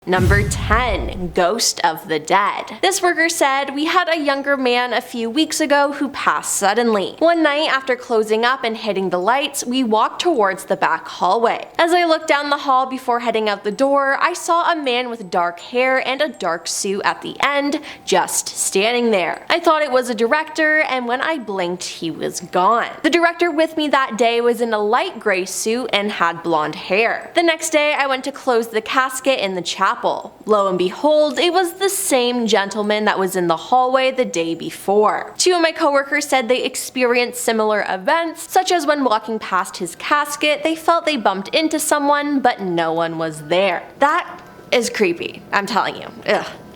Number 10. Ghost of the Dead. This worker said, "We had a younger man a few weeks ago who passed suddenly. One night after closing up and hitting the lights, we walked towards the back hallway. As I looked down the hall before heading out the door, I saw a man with dark hair and a dark suit at the end, just standing there. I thought it was a director, and when I blinked, he was gone. The director with me that day was in a light gray suit and had blonde hair. The next day, I went to close the casket in the chapel. Lo and behold, it was the same gentleman that was in the hallway the day before. Two of my coworkers said they experienced similar events, such as when walking past his casket, they felt they bumped into someone, but no one was there." That is creepy, I'm telling you.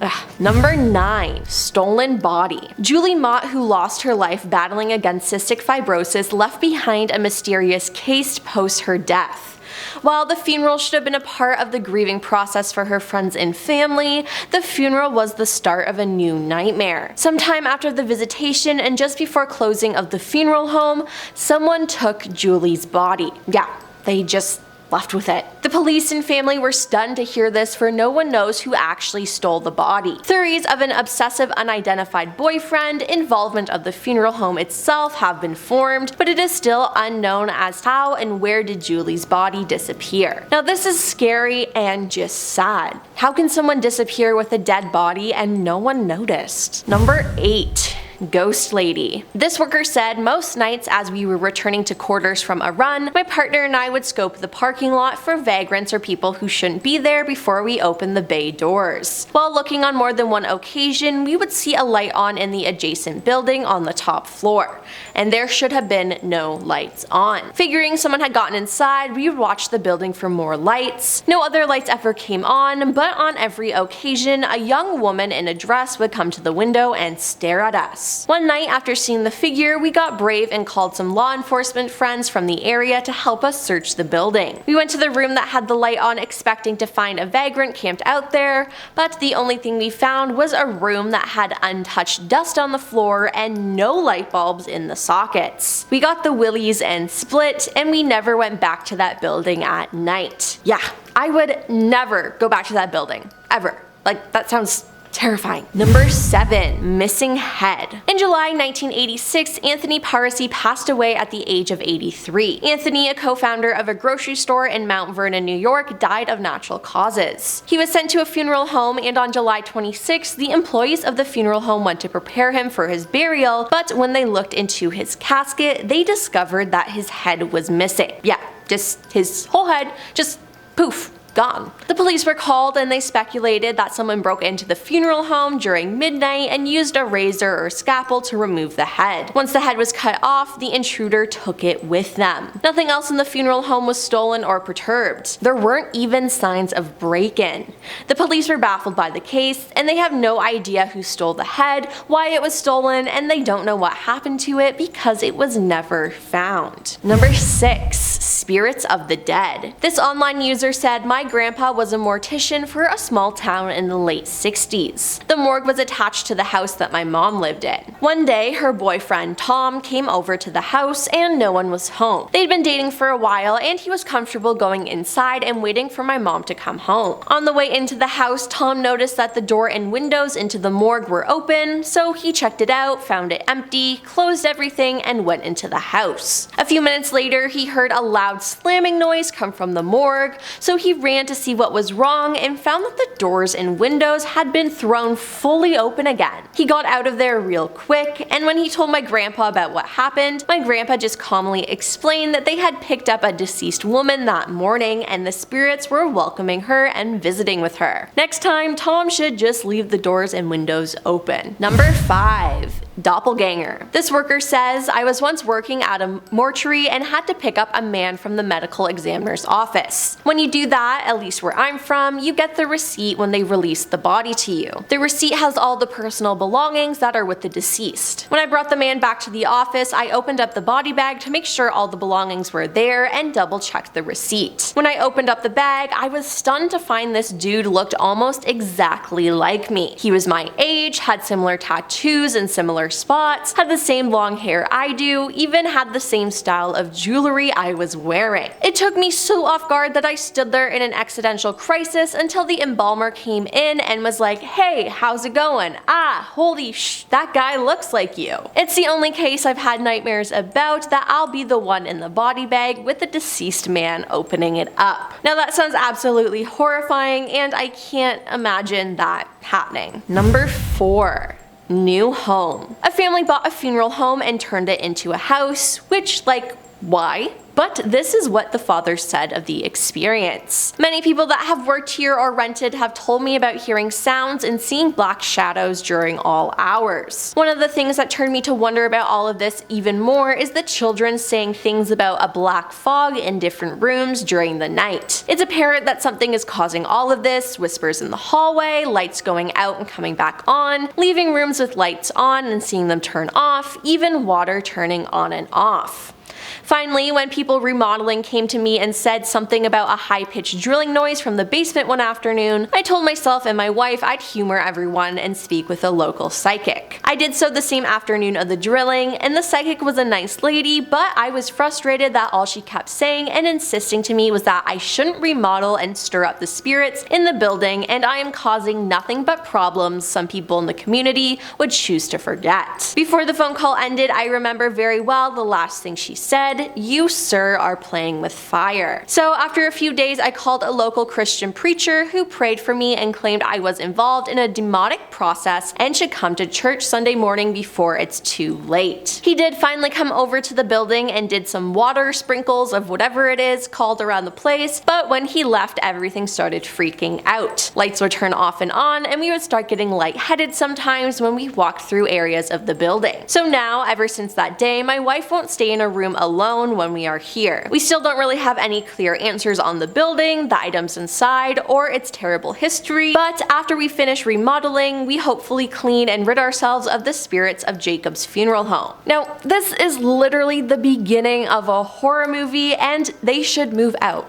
Ugh. Number 9. Stolen body. Julie Mott, who lost her life battling against cystic fibrosis, left behind a mysterious case post her death. While the funeral should have been a part of the grieving process for her friends and family, the funeral was the start of a new nightmare. Sometime after the visitation and just before closing of the funeral home, someone took Julie's body. Yeah, they just left with it. The police and family were stunned to hear this, for no one knows who actually stole the body. Theories of an obsessive unidentified boyfriend, involvement of the funeral home itself have been formed, but it is still unknown as how and where did Julie's body disappear. Now this is scary and just sad. How can someone disappear with a dead body and no one noticed? Number 8. Ghost lady. This worker said, "Most nights as we were returning to quarters from a run, my partner and I would scope the parking lot for vagrants or people who shouldn't be there before we opened the bay doors. While looking on more than one occasion, we would see a light on in the adjacent building on the top floor, and there should have been no lights on. Figuring someone had gotten inside, we would watch the building for more lights. No other lights ever came on, but on every occasion, a young woman in a dress would come to the window and stare at us. One night after seeing the figure, we got brave and called some law enforcement friends from the area to help us search the building. We went to the room that had the light on expecting to find a vagrant camped out there, but the only thing we found was a room that had untouched dust on the floor and no light bulbs in the sockets. We got the willies and split, and we never went back to that building at night." Yeah, I would never go back to that building. Ever. Like, that sounds terrifying. Number 7. Missing head. In July 1986, Anthony Parisi passed away at the age of 83. Anthony, a co-founder of a grocery store in Mount Vernon, New York, died of natural causes. He was sent to a funeral home, and on July 26, the employees of the funeral home went to prepare him for his burial, but when they looked into his casket, they discovered that his head was missing. Yeah, just his whole head, just poof. Gone. The police were called, and they speculated that someone broke into the funeral home during midnight and used a razor or scalpel to remove the head. Once the head was cut off, the intruder took it with them. Nothing else in the funeral home was stolen or perturbed. There weren't even signs of break-in. The police were baffled by the case, and they have no idea who stole the head, why it was stolen, and they don't know what happened to it because it was never found. Number 6. Spirits of the dead. This online user said, "My grandpa was a mortician for a small town in the late 60s. The morgue was attached to the house that my mom lived in. One day, her boyfriend Tom came over to the house and no one was home. They'd been dating for a while and he was comfortable going inside and waiting for my mom to come home. On the way into the house, Tom noticed that the door and windows into the morgue were open, so he checked it out, found it empty, closed everything, and went into the house. A few minutes later, he heard a loud slamming noise come from the morgue, so he ran to see what was wrong and found that the doors and windows had been thrown fully open again. He got out of there real quick, and when he told my grandpa about what happened, my grandpa just calmly explained that they had picked up a deceased woman that morning and the spirits were welcoming her and visiting with her. Next time, Tom should just leave the doors and windows open." Number 5. Doppelganger. This worker says, "I was once working at a mortuary and had to pick up a man from the medical examiner's office. When you do that, at least where I'm from, you get the receipt when they release the body to you. The receipt has all the personal belongings that are with the deceased. When I brought the man back to the office, I opened up the body bag to make sure all the belongings were there and double checked the receipt. When I opened up the bag, I was stunned to find this dude looked almost exactly like me. He was my age, had similar tattoos and similar similar spots, had the same long hair I do, even had the same style of jewelry I was wearing. It took me so off guard that I stood there in an existential crisis until the embalmer came in and was like, "Hey, how's it going? Ah, holy that guy looks like you." It's the only case I've had nightmares about that I'll be the one in the body bag with the deceased man opening it up. Now that sounds absolutely horrifying, and I can't imagine that happening. Number 4. New home. A family bought a funeral home and turned it into a house, which, why? But this is what the father said of the experience. "Many people that have worked here or rented have told me about hearing sounds and seeing black shadows during all hours. One of the things that turned me to wonder about all of this even more is the children saying things about a black fog in different rooms during the night. It's apparent that something is causing all of this, whispers in the hallway, lights going out and coming back on, leaving rooms with lights on and seeing them turn off, even water turning on and off. Finally, when people remodeling came to me and said something about a high-pitched drilling noise from the basement one afternoon, I told myself and my wife I'd humor everyone and speak with a local psychic. I did so the same afternoon of the drilling, and the psychic was a nice lady, but I was frustrated that all she kept saying and insisting to me was that I shouldn't remodel and stir up the spirits in the building, and I am causing nothing but problems some people in the community would choose to forget. Before the phone call ended, I remember very well the last thing she said: "You, sir, are playing with fire." So after a few days, I called a local Christian preacher who prayed for me and claimed I was involved in a demonic process and should come to church Sunday morning before it's too late. He did finally come over to the building and did some water sprinkles of whatever it is called around the place, but when he left, everything started freaking out. Lights would turn off and on, and we would start getting lightheaded sometimes when we walked through areas of the building. So now, ever since that day, my wife won't stay in a room alone when we are here. We still don't really have any clear answers on the building, the items inside, or its terrible history, but after we finish remodeling, we hopefully clean and rid ourselves of the spirits of Jacob's funeral home. Now, this is literally the beginning of a horror movie, and they should move out.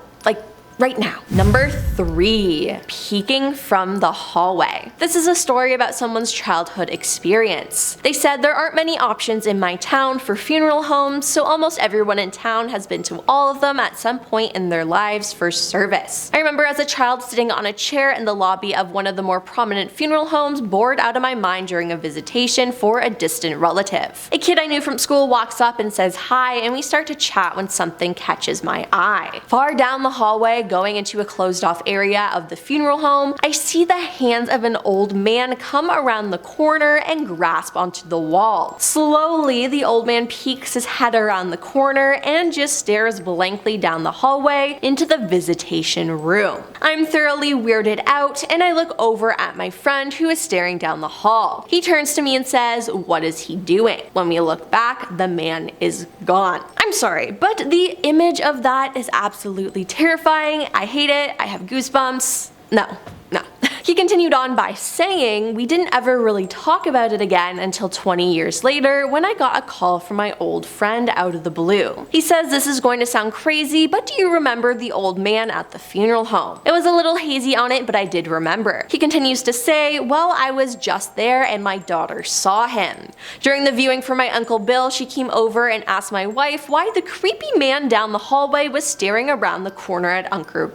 Right now. Number 3. Peeking from the hallway. This is a story about someone's childhood experience. They said, "There aren't many options in my town for funeral homes, so almost everyone in town has been to all of them at some point in their lives for service. I remember as a child sitting on a chair in the lobby of one of the more prominent funeral homes, bored out of my mind during a visitation for a distant relative. A kid I knew from school walks up and says hi, and we start to chat when something catches my eye. Far down the hallway, going into a closed off area of the funeral home, I see the hands of an old man come around the corner and grasp onto the wall. Slowly, the old man peeks his head around the corner and just stares blankly down the hallway into the visitation room. I'm thoroughly weirded out, and I look over at my friend who is staring down the hall. He turns to me and says, "What is he doing?" When we look back, the man is gone. I'm sorry, but the image of that is absolutely terrifying. I hate it. I have goosebumps. No. He continued on by saying, "We didn't ever really talk about it again until 20 years later when I got a call from my old friend out of the blue. He says this is going to sound crazy, but do you remember the old man at the funeral home? It was a little hazy on it, but I did remember." He continues to say, "Well, I was just there and my daughter saw him. During the viewing for my Uncle Bill, she came over and asked my wife why the creepy man down the hallway was staring around the corner at Uncle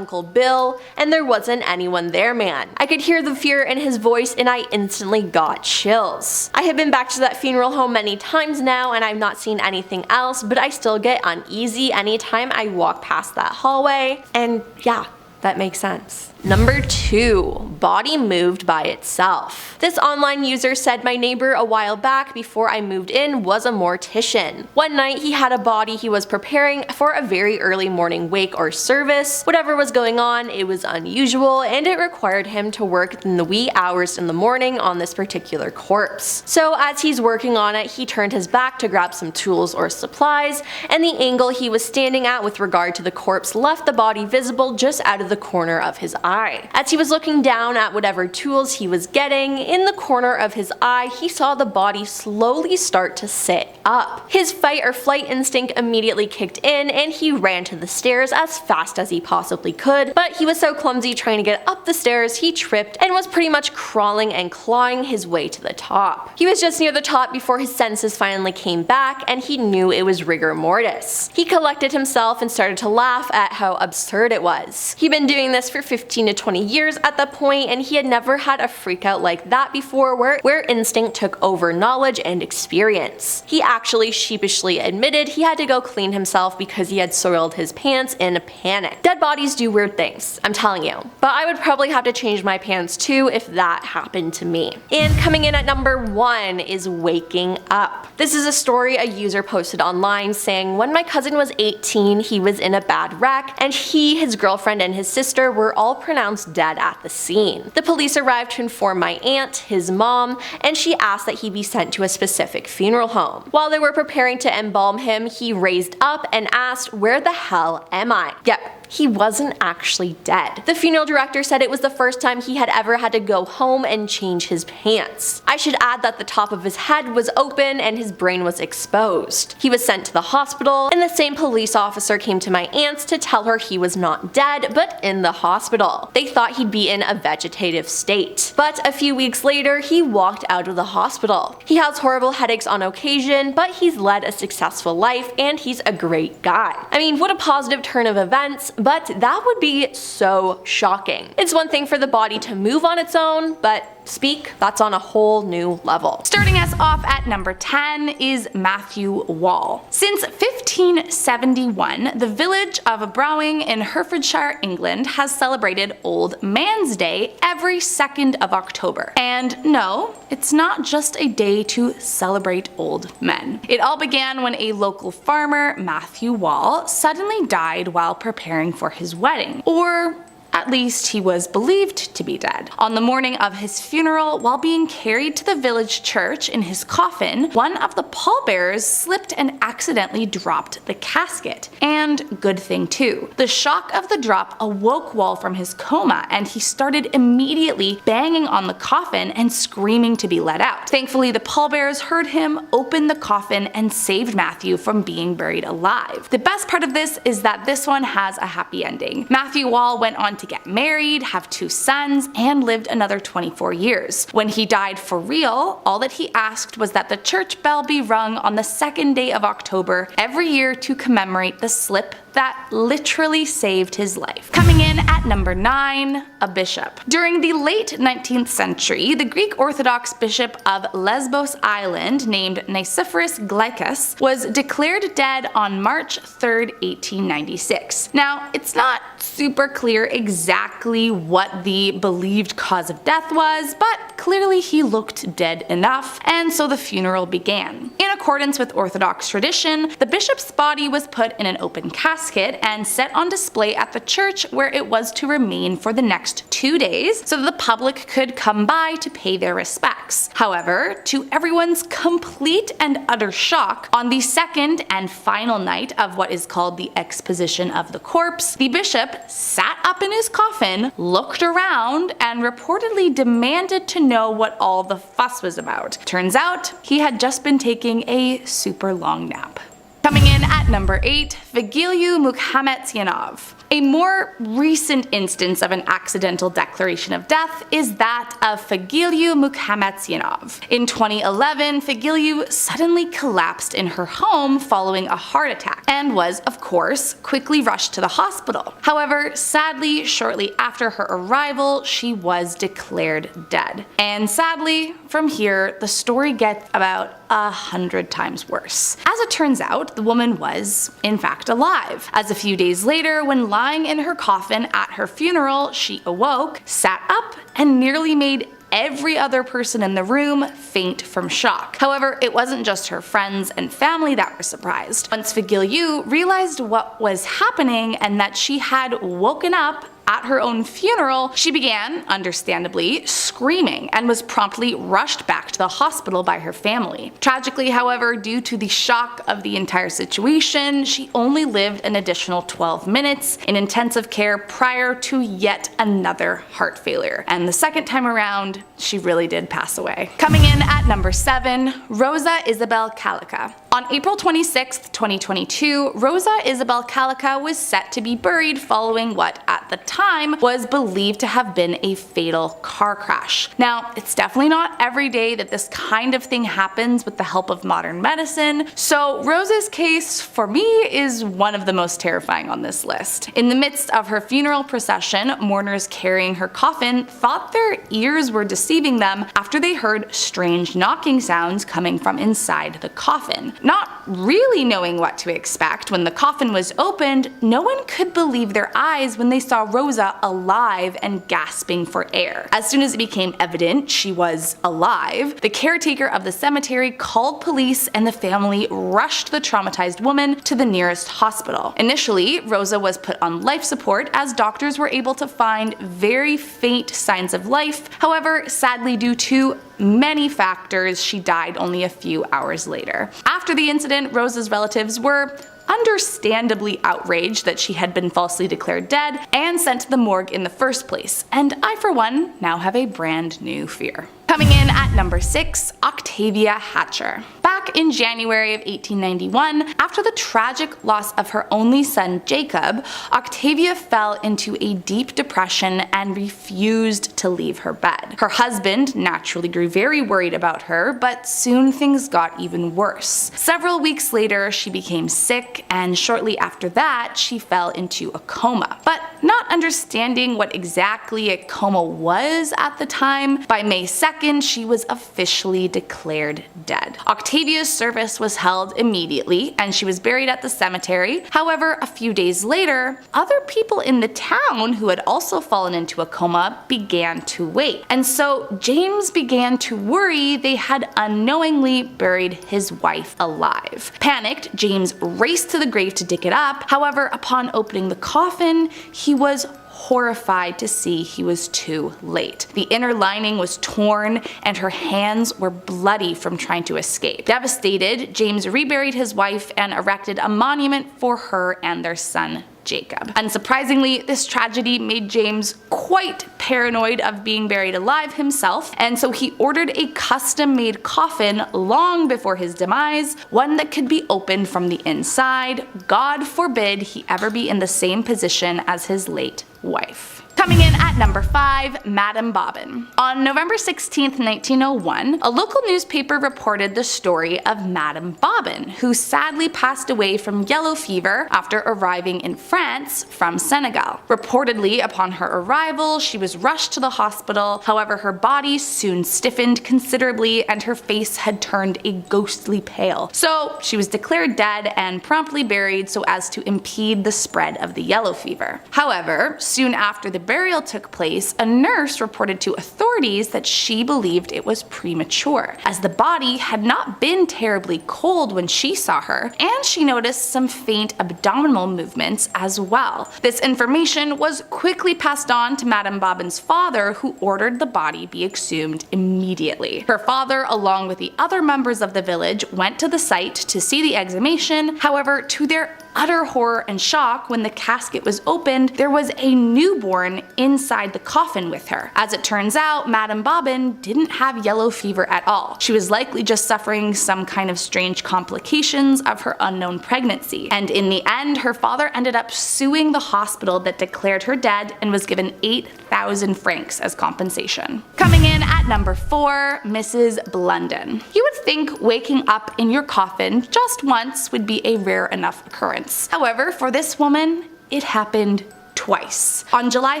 Bill, and there wasn't anyone there, man. I could hear the fear in his voice and I instantly got chills. I have been back to that funeral home many times now and I've not seen anything else, but I still get uneasy anytime I walk past that hallway." And yeah, that makes sense. Number 2. Body moved by itself. This online user said my neighbor a while back before I moved in was a mortician. One night he had a body he was preparing for a very early morning wake or service. Whatever was going on, it was unusual and it required him to work in the wee hours in the morning on this particular corpse. So as he's working on it, he turned his back to grab some tools or supplies, and the angle he was standing at with regard to the corpse left the body visible just out of of the corner of his eye. As he was looking down at whatever tools he was getting, in the corner of his eye he saw the body slowly start to sit up. His fight or flight instinct immediately kicked in and he ran to the stairs as fast as he possibly could, but he was so clumsy trying to get up the stairs he tripped and was pretty much crawling and clawing his way to the top. He was just near the top before his senses finally came back and he knew it was rigor mortis. He collected himself and started to laugh at how absurd it was. He'd been doing this for 15 to 20 years at that point and he had never had a freakout like that before where instinct took over knowledge and experience. He actually sheepishly admitted he had to go clean himself because he had soiled his pants in a panic. Dead bodies do weird things, I'm telling you. But I would probably have to change my pants too if that happened to me. And coming in at number 1 is waking up. This is a story a user posted online saying, when my cousin was 18, he was in a bad wreck and he, his girlfriend, and his sister were all pronounced dead at the scene. The police arrived to inform my aunt, his mom, and she asked that he be sent to a specific funeral home. While they were preparing to embalm him, he raised up and asked, "Where the hell am I?" Yep, he wasn't actually dead. The funeral director said it was the first time he had ever had to go home and change his pants. I should add that the top of his head was open and his brain was exposed. He was sent to the hospital, and the same police officer came to my aunt's to tell her he was not dead, but in the hospital. They thought he'd be in a vegetative state. But a few weeks later, he walked out of the hospital. He has horrible headaches on occasion, but he's led a successful life and he's a great guy. I mean, what a positive turn of events, but that would be so shocking. It's one thing for the body to move on its own, but speak, that's on a whole new level. Starting us off at number 10 is Matthew Wall. Since 1571, the village of Browing in Herefordshire, England has celebrated Old Man's Day every 2nd of October. And no, it's not just a day to celebrate old men. It all began when a local farmer, Matthew Wall, suddenly died while preparing for his wedding. Or at least he was believed to be dead. On the morning of his funeral, while being carried to the village church in his coffin, one of the pallbearers slipped and accidentally dropped the casket. And good thing too. The shock of the drop awoke Wall from his coma and he started immediately banging on the coffin and screaming to be let out. Thankfully, the pallbearers heard him open the coffin and saved Matthew from being buried alive. The best part of this is that this one has a happy ending. Matthew Wall went on to get married, have 2 sons, and lived another 24 years. When he died for real, all that he asked was that the church bell be rung on the 2nd day of October every year to commemorate the slip that literally saved his life. Coming in at number 9, a bishop. During the late 19th century, the Greek Orthodox bishop of Lesbos Island, named Nicephorus Glycus, was declared dead on March 3rd, 1896. Now, it's not super clear exactly what the believed cause of death was, but clearly he looked dead enough, and so the funeral began. In accordance with Orthodox tradition, the bishop's body was put in an open casket and set on display at the church, where it was to remain for the next 2 days so the public could come by to pay their respects. However, to everyone's complete and utter shock, on the second and final night of what is called the exposition of the corpse, the bishop sat up in his coffin, looked around, and reportedly demanded to know what all the fuss was about. Turns out, he had just been taking a super long nap. Coming in at number 8, Vigiliu Mukhamatsyanov. A more recent instance of an accidental declaration of death is that of Vigiliu Mukhamatsyanov. In 2011, Vigiliu suddenly collapsed in her home following a heart attack and was, of course, quickly rushed to the hospital. However, sadly, shortly after her arrival, she was declared dead. And sadly, from here, the story gets about 100 times worse. As it turns out, the woman was, in fact, alive, as a few days later, when lying in her coffin at her funeral, she awoke, sat up, and nearly made every other person in the room faint from shock. However, it wasn't just her friends and family that were surprised. Once Vigiliu realized what was happening and that she had woken up At her own funeral, she began, understandably, screaming and was promptly rushed back to the hospital by her family. Tragically, however, due to the shock of the entire situation, she only lived an additional 12 minutes in intensive care prior to yet another heart failure. And the second time around, she really did pass away. Coming in at number 7, Rosa Isabel Callaca. On April 26, 2022, Rosa Isabel Callaca was set to be buried following what, at the time, was believed to have been a fatal car crash. Now, it's definitely not every day that this kind of thing happens with the help of modern medicine, so Rosa's case, for me, is one of the most terrifying on this list. In the midst of her funeral procession, mourners carrying her coffin thought their ears were deceiving them after they heard strange knocking sounds coming from inside the coffin. Not really knowing what to expect, when the coffin was opened, no one could believe their eyes when they saw Rosa alive and gasping for air. As soon as it became evident she was alive, the caretaker of the cemetery called police and the family rushed the traumatized woman to the nearest hospital. Initially, Rosa was put on life support as doctors were able to find very faint signs of life. However, sadly, due to many factors, she died only a few hours later. After the incident, Rosa's relatives were understandably outraged that she had been falsely declared dead and sent to the morgue in the first place, and I, for one, now have a brand new fear. Coming in at number 6, Octavia Hatcher. Back in January of 1891, after the tragic loss of her only son Jacob, Octavia fell into a deep depression and refused to leave her bed. Her husband naturally grew very worried about her, but soon things got even worse. Several weeks later, she became sick, and shortly after that, she fell into a coma. But not understanding what exactly a coma was at the time, by May 2nd, she was officially declared dead. Octavia's service was held immediately, and she was buried at the cemetery. However, a few days later, other people in the town who had also fallen into a coma began to wake. And so James began to worry they had unknowingly buried his wife alive. Panicked, James raced to the grave to dig it up. However, upon opening the coffin, he was horrified to see he was too late. The inner lining was torn and her hands were bloody from trying to escape. Devastated, James reburied his wife and erected a monument for her and their son Jacob. Unsurprisingly, this tragedy made James quite paranoid of being buried alive himself, and so he ordered a custom-made coffin long before his demise, one that could be opened from the inside. God forbid he ever be in the same position as his late wife. Coming in at number 5, Madame Bobbin. On November 16, 1901, a local newspaper reported the story of Madame Bobbin, who sadly passed away from yellow fever after arriving in France from Senegal. Reportedly, upon her arrival, she was rushed to the hospital. However, her body soon stiffened considerably and her face had turned a ghostly pale. So she was declared dead and promptly buried so as to impede the spread of the yellow fever. However, soon after the burial took place, a nurse reported to authorities that she believed it was premature, as the body had not been terribly cold when she saw her, and she noticed some faint abdominal movements as well. This information was quickly passed on to Madame Bobbin's father, who ordered the body be exhumed immediately. Her father, along with the other members of the village, went to the site to see the exhumation. However, to their utter horror and shock, when the casket was opened, there was a newborn inside the coffin with her. As it turns out, Madame Bobbin didn't have yellow fever at all. She was likely just suffering some kind of strange complications of her unknown pregnancy. And in the end, her father ended up suing the hospital that declared her dead and was given 8,000 francs as compensation. Coming in at number 4, Mrs. Blunden. You would think waking up in your coffin just once would be a rare enough occurrence. However, for this woman, it happened twice. On July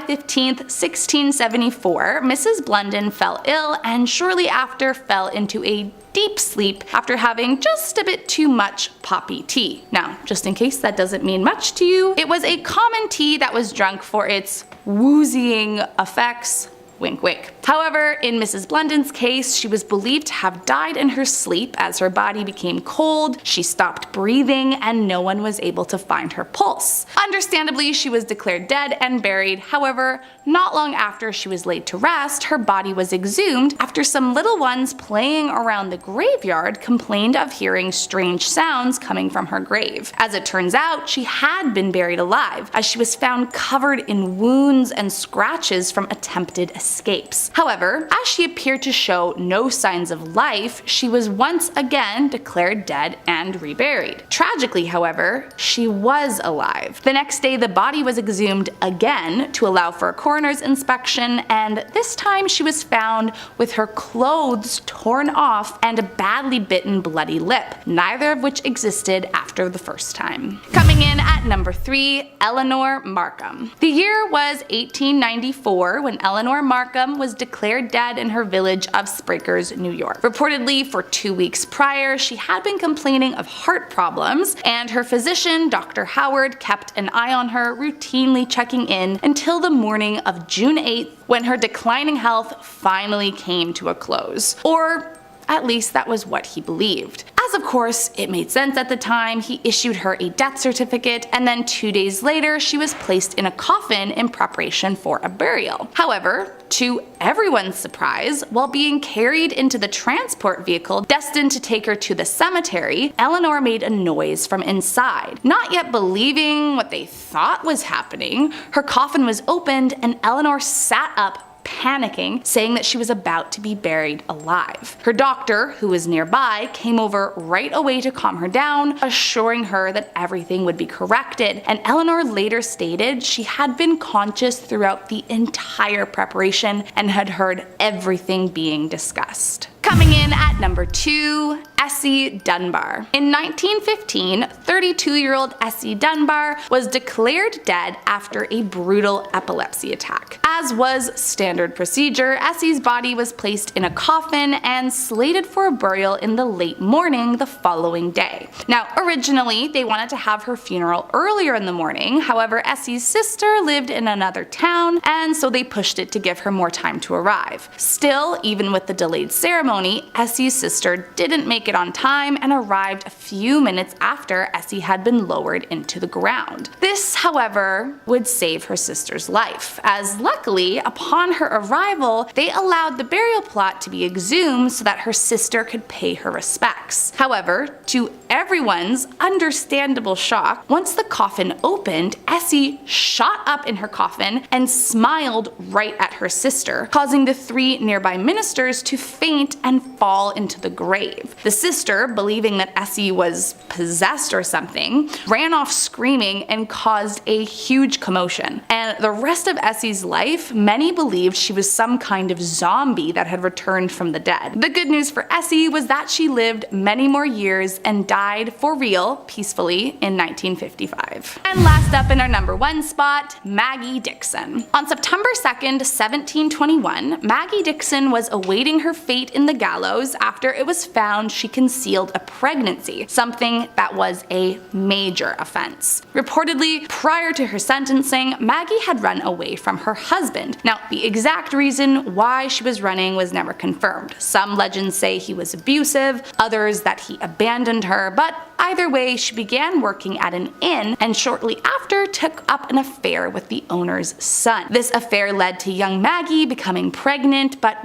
15th, 1674, Mrs. Blunden fell ill and shortly after fell into a deep sleep after having just a bit too much poppy tea. Now, just in case that doesn't mean much to you, it was a common tea that was drunk for its woozying effects Wink wink. However, in Mrs. Blunden's case, she was believed to have died in her sleep as her body became cold, she stopped breathing, and no one was able to find her pulse. Understandably, she was declared dead and buried. However, not long after she was laid to rest, her body was exhumed after some little ones playing around the graveyard complained of hearing strange sounds coming from her grave. As it turns out, she had been buried alive, as she was found covered in wounds and scratches from attempted escapes. However, as she appeared to show no signs of life, she was once again declared dead and reburied. Tragically, however, she was alive. The next day, the body was exhumed again to allow for a coroner's inspection, and this time she was found with her clothes torn off and a badly bitten bloody lip, neither of which existed after the first time. Coming in at number 3, Eleanor Markham. The year was 1894 when Eleanor Markham was declared dead in her village of Sprakers, New York. Reportedly, for 2 weeks prior, she had been complaining of heart problems, and her physician, Dr. Howard, kept an eye on her, routinely checking in until the morning of June 8th, when her declining health finally came to a close. Or at least that was what he believed. As of course, it made sense at the time, he issued her a death certificate, and then 2 days later she was placed in a coffin in preparation for a burial. However, to everyone's surprise, while being carried into the transport vehicle destined to take her to the cemetery, Eleanor made a noise from inside. Not yet believing what they thought was happening, her coffin was opened and Eleanor sat up, panicking, saying that she was about to be buried alive. Her doctor, who was nearby, came over right away to calm her down, assuring her that everything would be corrected, and Eleanor later stated she had been conscious throughout the entire preparation and had heard everything being discussed. Coming in at number 2, Essie Dunbar. In 1915, 32-year-old Essie Dunbar was declared dead after a brutal epilepsy attack. As was standard procedure, Essie's body was placed in a coffin and slated for a burial in the late morning the following day. Now, originally, they wanted to have her funeral earlier in the morning, however, Essie's sister lived in another town, and so they pushed it to give her more time to arrive. Still, even with the delayed ceremony, Essie's sister didn't make it on time and arrived a few minutes after Essie had been lowered into the ground. This, however, would save her sister's life, as luckily, upon her arrival, they allowed the burial plot to be exhumed so that her sister could pay her respects. However, to everyone's understandable shock, once the coffin opened, Essie shot up in her coffin and smiled right at her sister, causing the 3 nearby ministers to faint and fall into the grave. The sister, believing that Essie was possessed or something, ran off screaming and caused a huge commotion. And the rest of Essie's life, many believed she was some kind of zombie that had returned from the dead. The good news for Essie was that she lived many more years and died for real, peacefully, in 1955. And last up in our number 1 spot, Maggie Dixon. On September 2nd, 1721, Maggie Dixon was awaiting her fate in the gallows after it was found she concealed a pregnancy, something that was a major offense. Reportedly, prior to her sentencing, Maggie had run away from her husband. Now, the exact reason why she was running was never confirmed. Some legends say he was abusive, others that he abandoned her, but either way, she began working at an inn and shortly after took up an affair with the owner's son. This affair led to young Maggie becoming pregnant, but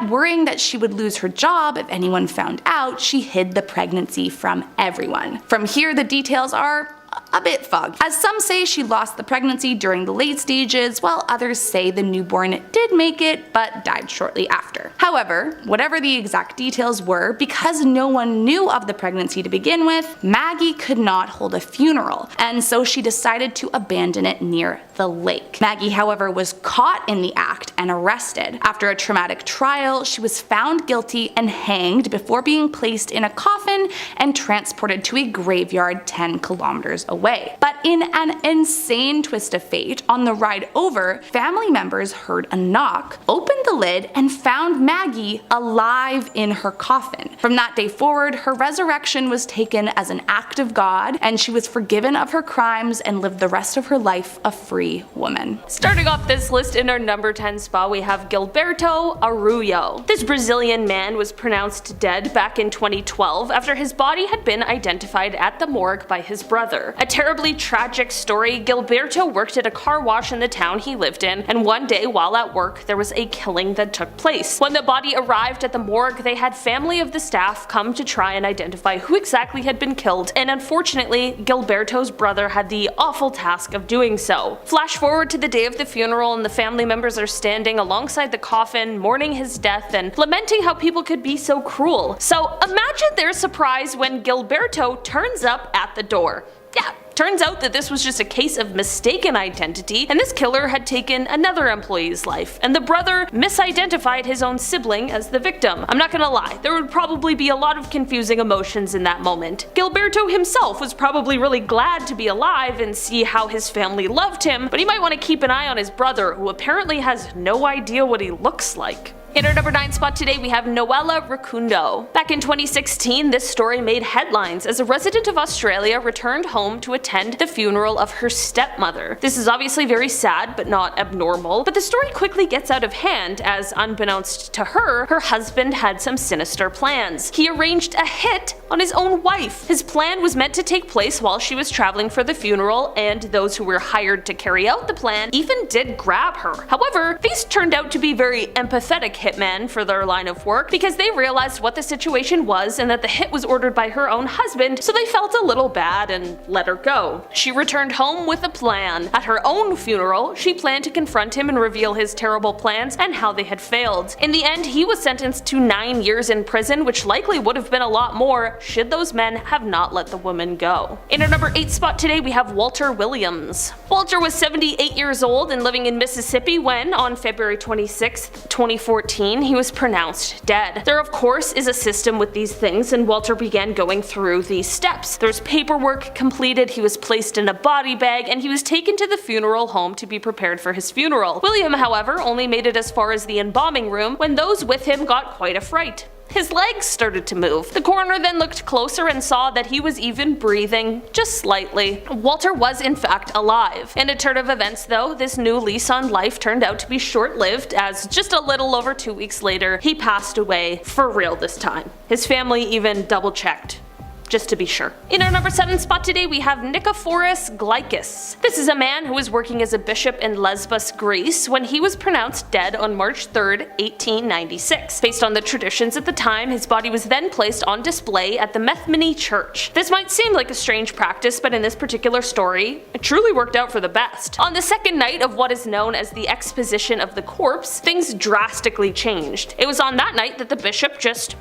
worrying that she would lose her job if anyone found out, she hid the pregnancy from everyone. From here, the details are a bit foggy, as some say she lost the pregnancy during the late stages, while others say the newborn did make it but died shortly after. However, whatever the exact details were, because no one knew of the pregnancy to begin with, Maggie could not hold a funeral, and so she decided to abandon it near the lake. Maggie, however, was caught in the act and arrested. After a traumatic trial, she was found guilty and hanged before being placed in a coffin and transported to a graveyard 10 kilometers away. But in an insane twist of fate, on the ride over, family members heard a knock, opened the lid and found Maggie alive in her coffin. From that day forward, her resurrection was taken as an act of God, and she was forgiven of her crimes and lived the rest of her life a free woman. Starting off this list in our number 10 spot, we have Gilberto Arroyo. This Brazilian man was pronounced dead back in 2012 after his body had been identified at the morgue by his brother. A terribly tragic story. Gilberto worked at a car wash in the town he lived in, and one day while at work there was a killing that took place. When the body arrived at the morgue, they had family of the staff come to try and identify who exactly had been killed, and unfortunately Gilberto's brother had the awful task of doing so. Flash forward to the day of the funeral, and the family members are standing alongside the coffin mourning his death and lamenting how people could be so cruel. So imagine their surprise when Gilberto turns up at the door. Yeah, turns out that this was just a case of mistaken identity, and this killer had taken another employee's life, and the brother misidentified his own sibling as the victim. I'm not gonna lie, there would probably be a lot of confusing emotions in that moment. Gilberto himself was probably really glad to be alive and see how his family loved him, but he might want to keep an eye on his brother, who apparently has no idea what he looks like. In our number 9 spot today, we have Noella Rakundo. Back in 2016, this story made headlines as a resident of Australia returned home to attend the funeral of her stepmother. This is obviously very sad, but not abnormal, but the story quickly gets out of hand as, unbeknownst to her, her husband had some sinister plans. He arranged a hit on his own wife. His plan was meant to take place while she was traveling for the funeral, and those who were hired to carry out the plan even did grab her. However, these turned out to be very empathetic hitmen for their line of work because they realized what the situation was and that the hit was ordered by her own husband, so they felt a little bad and let her go. She returned home with a plan. At her own funeral, she planned to confront him and reveal his terrible plans and how they had failed. In the end, he was sentenced to 9 years in prison, which likely would have been a lot more should those men have not let the woman go. In our number 8 spot today, we have Walter Williams. Walter was 78 years old and living in Mississippi when, on February 26, 2014, he was pronounced dead. There of course is a system with these things, and Walter began going through these steps. There's paperwork completed, he was placed in a body bag, and he was taken to the funeral home to be prepared for his funeral. William, however, only made it as far as the embalming room when those with him got quite a fright. His legs started to move. The coroner then looked closer and saw that he was even breathing, just slightly. Walter was in fact alive. In a turn of events though, this new lease on life turned out to be short-lived, as just a little over 2 weeks later, he passed away, for real this time. His family even double-checked, just to be sure. In our number 7 spot today, we have Nikephoros Glykas. This is a man who was working as a bishop in Lesbos, Greece, when he was pronounced dead on March 3rd, 1896. Based on the traditions at the time, his body was then placed on display at the Methmony Church. This might seem like a strange practice, but in this particular story, it truly worked out for the best. On the second night of what is known as the exposition of the corpse, things drastically changed. It was on that night that the bishop just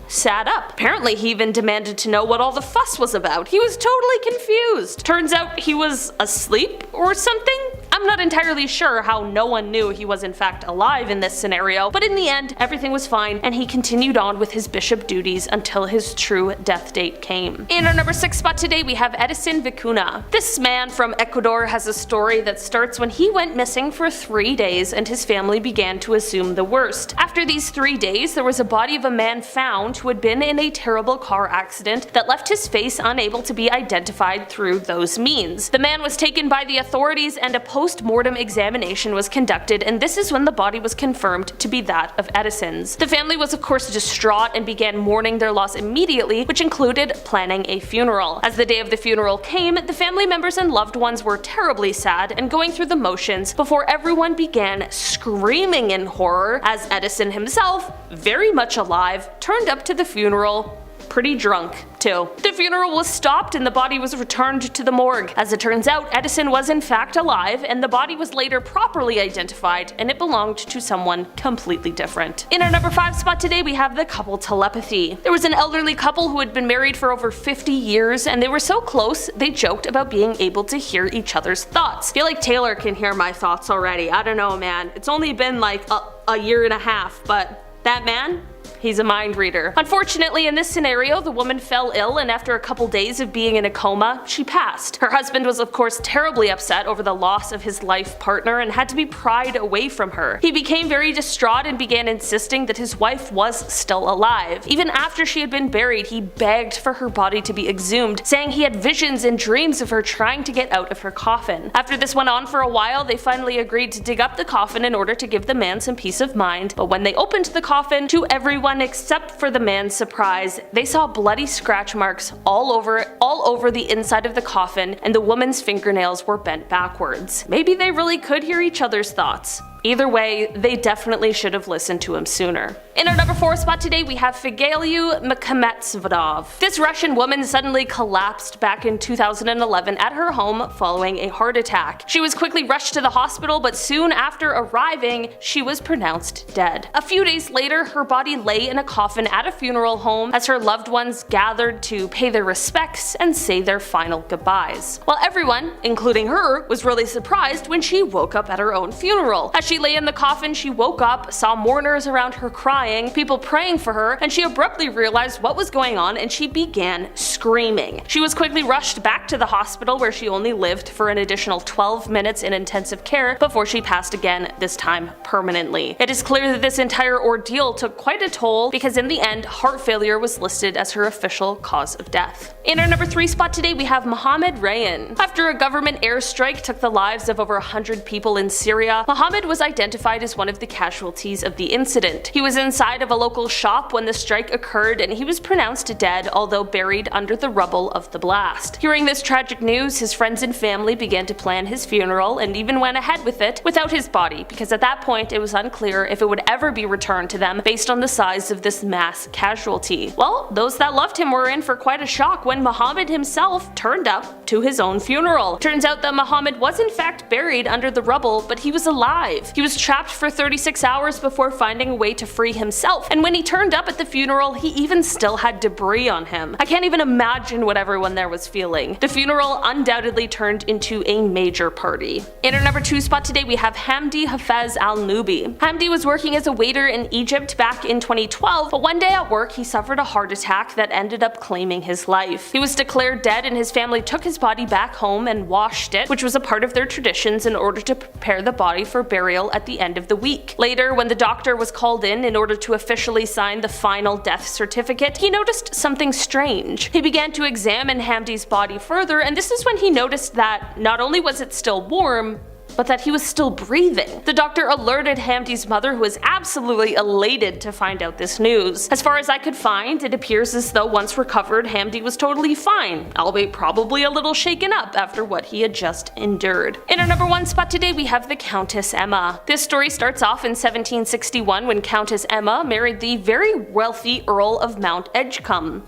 sat up. Apparently he even demanded to know what all the fuss was about. He was totally confused. Turns out he was asleep or something? I'm not entirely sure how no one knew he was in fact alive in this scenario, but in the end everything was fine and he continued on with his bishop duties until his true death date came. In our number 6 spot today, we have Edison Vicuna. This man from Ecuador has a story that starts when he went missing for 3 days and his family began to assume the worst. After these 3 days, there was a body of a man found who had been in a terrible car accident that left his face unable to be identified through those means. The man was taken by the authorities and a post-mortem examination was conducted, and this is when the body was confirmed to be that of Edison's. The family was of course distraught and began mourning their loss immediately, which included planning a funeral. As the day of the funeral came, the family members and loved ones were terribly sad and going through the motions before everyone began screaming in horror as Edison himself, very much alive, turned up to the funeral, pretty drunk too. The funeral was stopped and the body was returned to the morgue. As it turns out, Edison was in fact alive, and the body was later properly identified, and it belonged to someone completely different. In our number 5 spot today, we have the couple Telepathy. There was an elderly couple who had been married for over 50 years, and they were so close they joked about being able to hear each other's thoughts. I feel like Taylor can hear my thoughts already. I don't know, man. It's only been like a year and a half, but that man, He's a mind reader. Unfortunately, in this scenario, the woman fell ill, and after a couple days of being in a coma, she passed. Her husband was of course terribly upset over the loss of his life partner and had to be pried away from her. He became very distraught and began insisting that his wife was still alive. Even after she had been buried, he begged for her body to be exhumed, saying he had visions and dreams of her trying to get out of her coffin. After this went on for a while, they finally agreed to dig up the coffin in order to give the man some peace of mind, but when they opened the coffin, to everyone except for the man's surprise, they saw bloody scratch marks all over the inside of the coffin, and the woman's fingernails were bent backwards. Maybe they really could hear each other's thoughts. Either way, they definitely should have listened to him sooner. In our number 4 spot today, we have Figaliu Mkametsvdov. This Russian woman suddenly collapsed back in 2011 at her home following a heart attack. She was quickly rushed to the hospital, but soon after arriving, she was pronounced dead. A few days later, her body lay in a coffin at a funeral home as her loved ones gathered to pay their respects and say their final goodbyes. While everyone, including her, was really surprised when she woke up at her own funeral. As she lay in the coffin, she woke up, saw mourners around her crying, people praying for her, and she abruptly realized what was going on and she began screaming. She was quickly rushed back to the hospital where she only lived for an additional 12 minutes in intensive care before she passed again, this time permanently. It is clear that this entire ordeal took quite a toll because in the end, heart failure was listed as her official cause of death. In our number 3 spot today, we have Mohammed Rayan. After a government airstrike took the lives of over 100 people in Syria, Mohammed was identified as one of the casualties of the incident. He was inside of a local shop when the strike occurred and he was pronounced dead, although buried under the rubble of the blast. Hearing this tragic news, his friends and family began to plan his funeral and even went ahead with it without his body, because at that point it was unclear if it would ever be returned to them based on the size of this mass casualty. Well, those that loved him were in for quite a shock when Muhammad himself turned up to his own funeral. Turns out that Muhammad was in fact buried under the rubble, but he was alive. He was trapped for 36 hours before finding a way to free himself, and when he turned up at the funeral, he even still had debris on him. I can't even imagine what everyone there was feeling. The funeral undoubtedly turned into a major party. In our number 2 spot today, we have Hamdi Hafez Al-Nubi. Hamdi was working as a waiter in Egypt back in 2012, but one day at work he suffered a heart attack that ended up claiming his life. He was declared dead and his family took his body back home and washed it, which was a part of their traditions in order to prepare the body for burial at the end of the week. Later, when the doctor was called in order to officially sign the final death certificate, he noticed something strange. He began to examine Hamdi's body further, and this is when he noticed that not only was it still warm, but that he was still breathing. The doctor alerted Hamdi's mother, who was absolutely elated to find out this news. As far as I could find, it appears as though once recovered, Hamdi was totally fine, albeit probably a little shaken up after what he had just endured. In our number 1 spot today, we have the Countess Emma. This story starts off in 1761 when Countess Emma married the very wealthy Earl of Mount Edgecombe.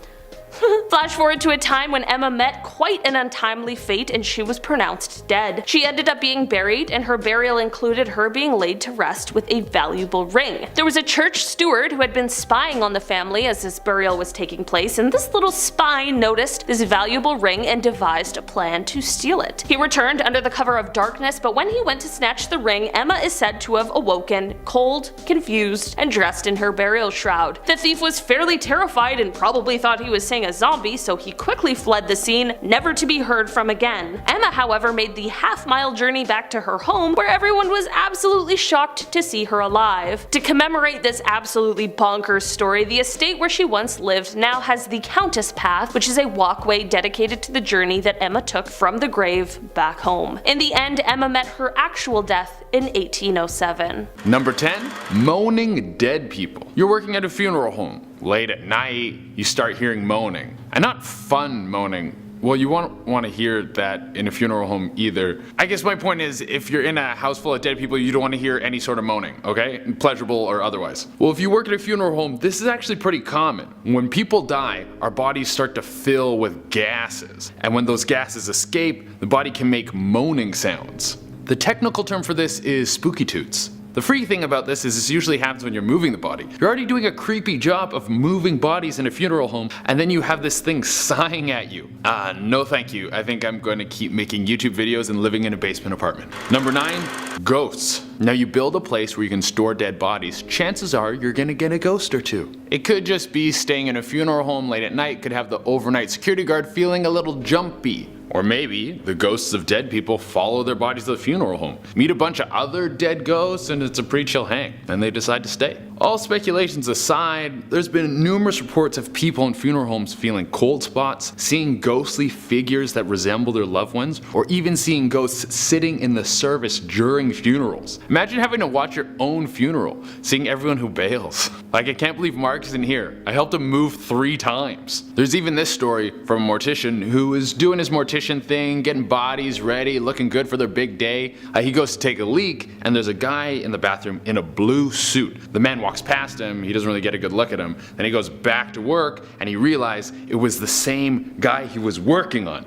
Flash forward to a time when Emma met quite an untimely fate and she was pronounced dead. She ended up being buried, and her burial included her being laid to rest with a valuable ring. There was a church steward who had been spying on the family as this burial was taking place, and this little spy noticed this valuable ring and devised a plan to steal it. He returned under the cover of darkness, but when he went to snatch the ring, Emma is said to have awoken, cold, confused, and dressed in her burial shroud. The thief was fairly terrified and probably thought he was seeing a zombie, so he quickly fled the scene, never to be heard from again. Emma, however, made the half-mile journey back to her home, where everyone was absolutely shocked to see her alive. To commemorate this absolutely bonkers story, the estate where she once lived now has the Countess Path, which is a walkway dedicated to the journey that Emma took from the grave back home. In the end, Emma met her actual death in 1807. Number 10. Moaning dead people. You're working at a funeral home. Late at night, you start hearing moaning. And not fun moaning. Well, you won't want to hear that in a funeral home either. I guess my point is, if you're in a house full of dead people, you don't want to hear any sort of moaning, okay? Pleasurable or otherwise. Well, if you work at a funeral home, this is actually pretty common. When people die, our bodies start to fill with gases. And when those gases escape, the body can make moaning sounds. The technical term for this is spooky toots. The freaky thing about this is this usually happens when you're moving the body. You're already doing a creepy job of moving bodies in a funeral home, and then you have this thing sighing at you. No thank you. I think I'm going to keep making YouTube videos and living in a basement apartment. Number 9, ghosts. Now you build a place where you can store dead bodies, chances are you're gonna get a ghost or two. It could just be staying in a funeral home late at night, could have the overnight security guard feeling a little jumpy. Or maybe the ghosts of dead people follow their bodies to the funeral home, meet a bunch of other dead ghosts, and it's a pretty chill hang, and they decide to stay. All speculations aside, there's been numerous reports of people in funeral homes feeling cold spots, seeing ghostly figures that resemble their loved ones, or even seeing ghosts sitting in the service during funerals. Imagine having to watch your own funeral, seeing everyone who bails. Like, I can't believe Mark isn't here. I helped him move 3 times. There's even this story from a mortician who is doing his mortician thing, getting bodies ready, looking good for their big day. He goes to take a leak, and there's a guy in the bathroom in a blue suit. The man walks past him, he doesn't really get a good look at him, then he goes back to work, and he realized it was the same guy he was working on.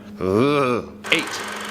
8.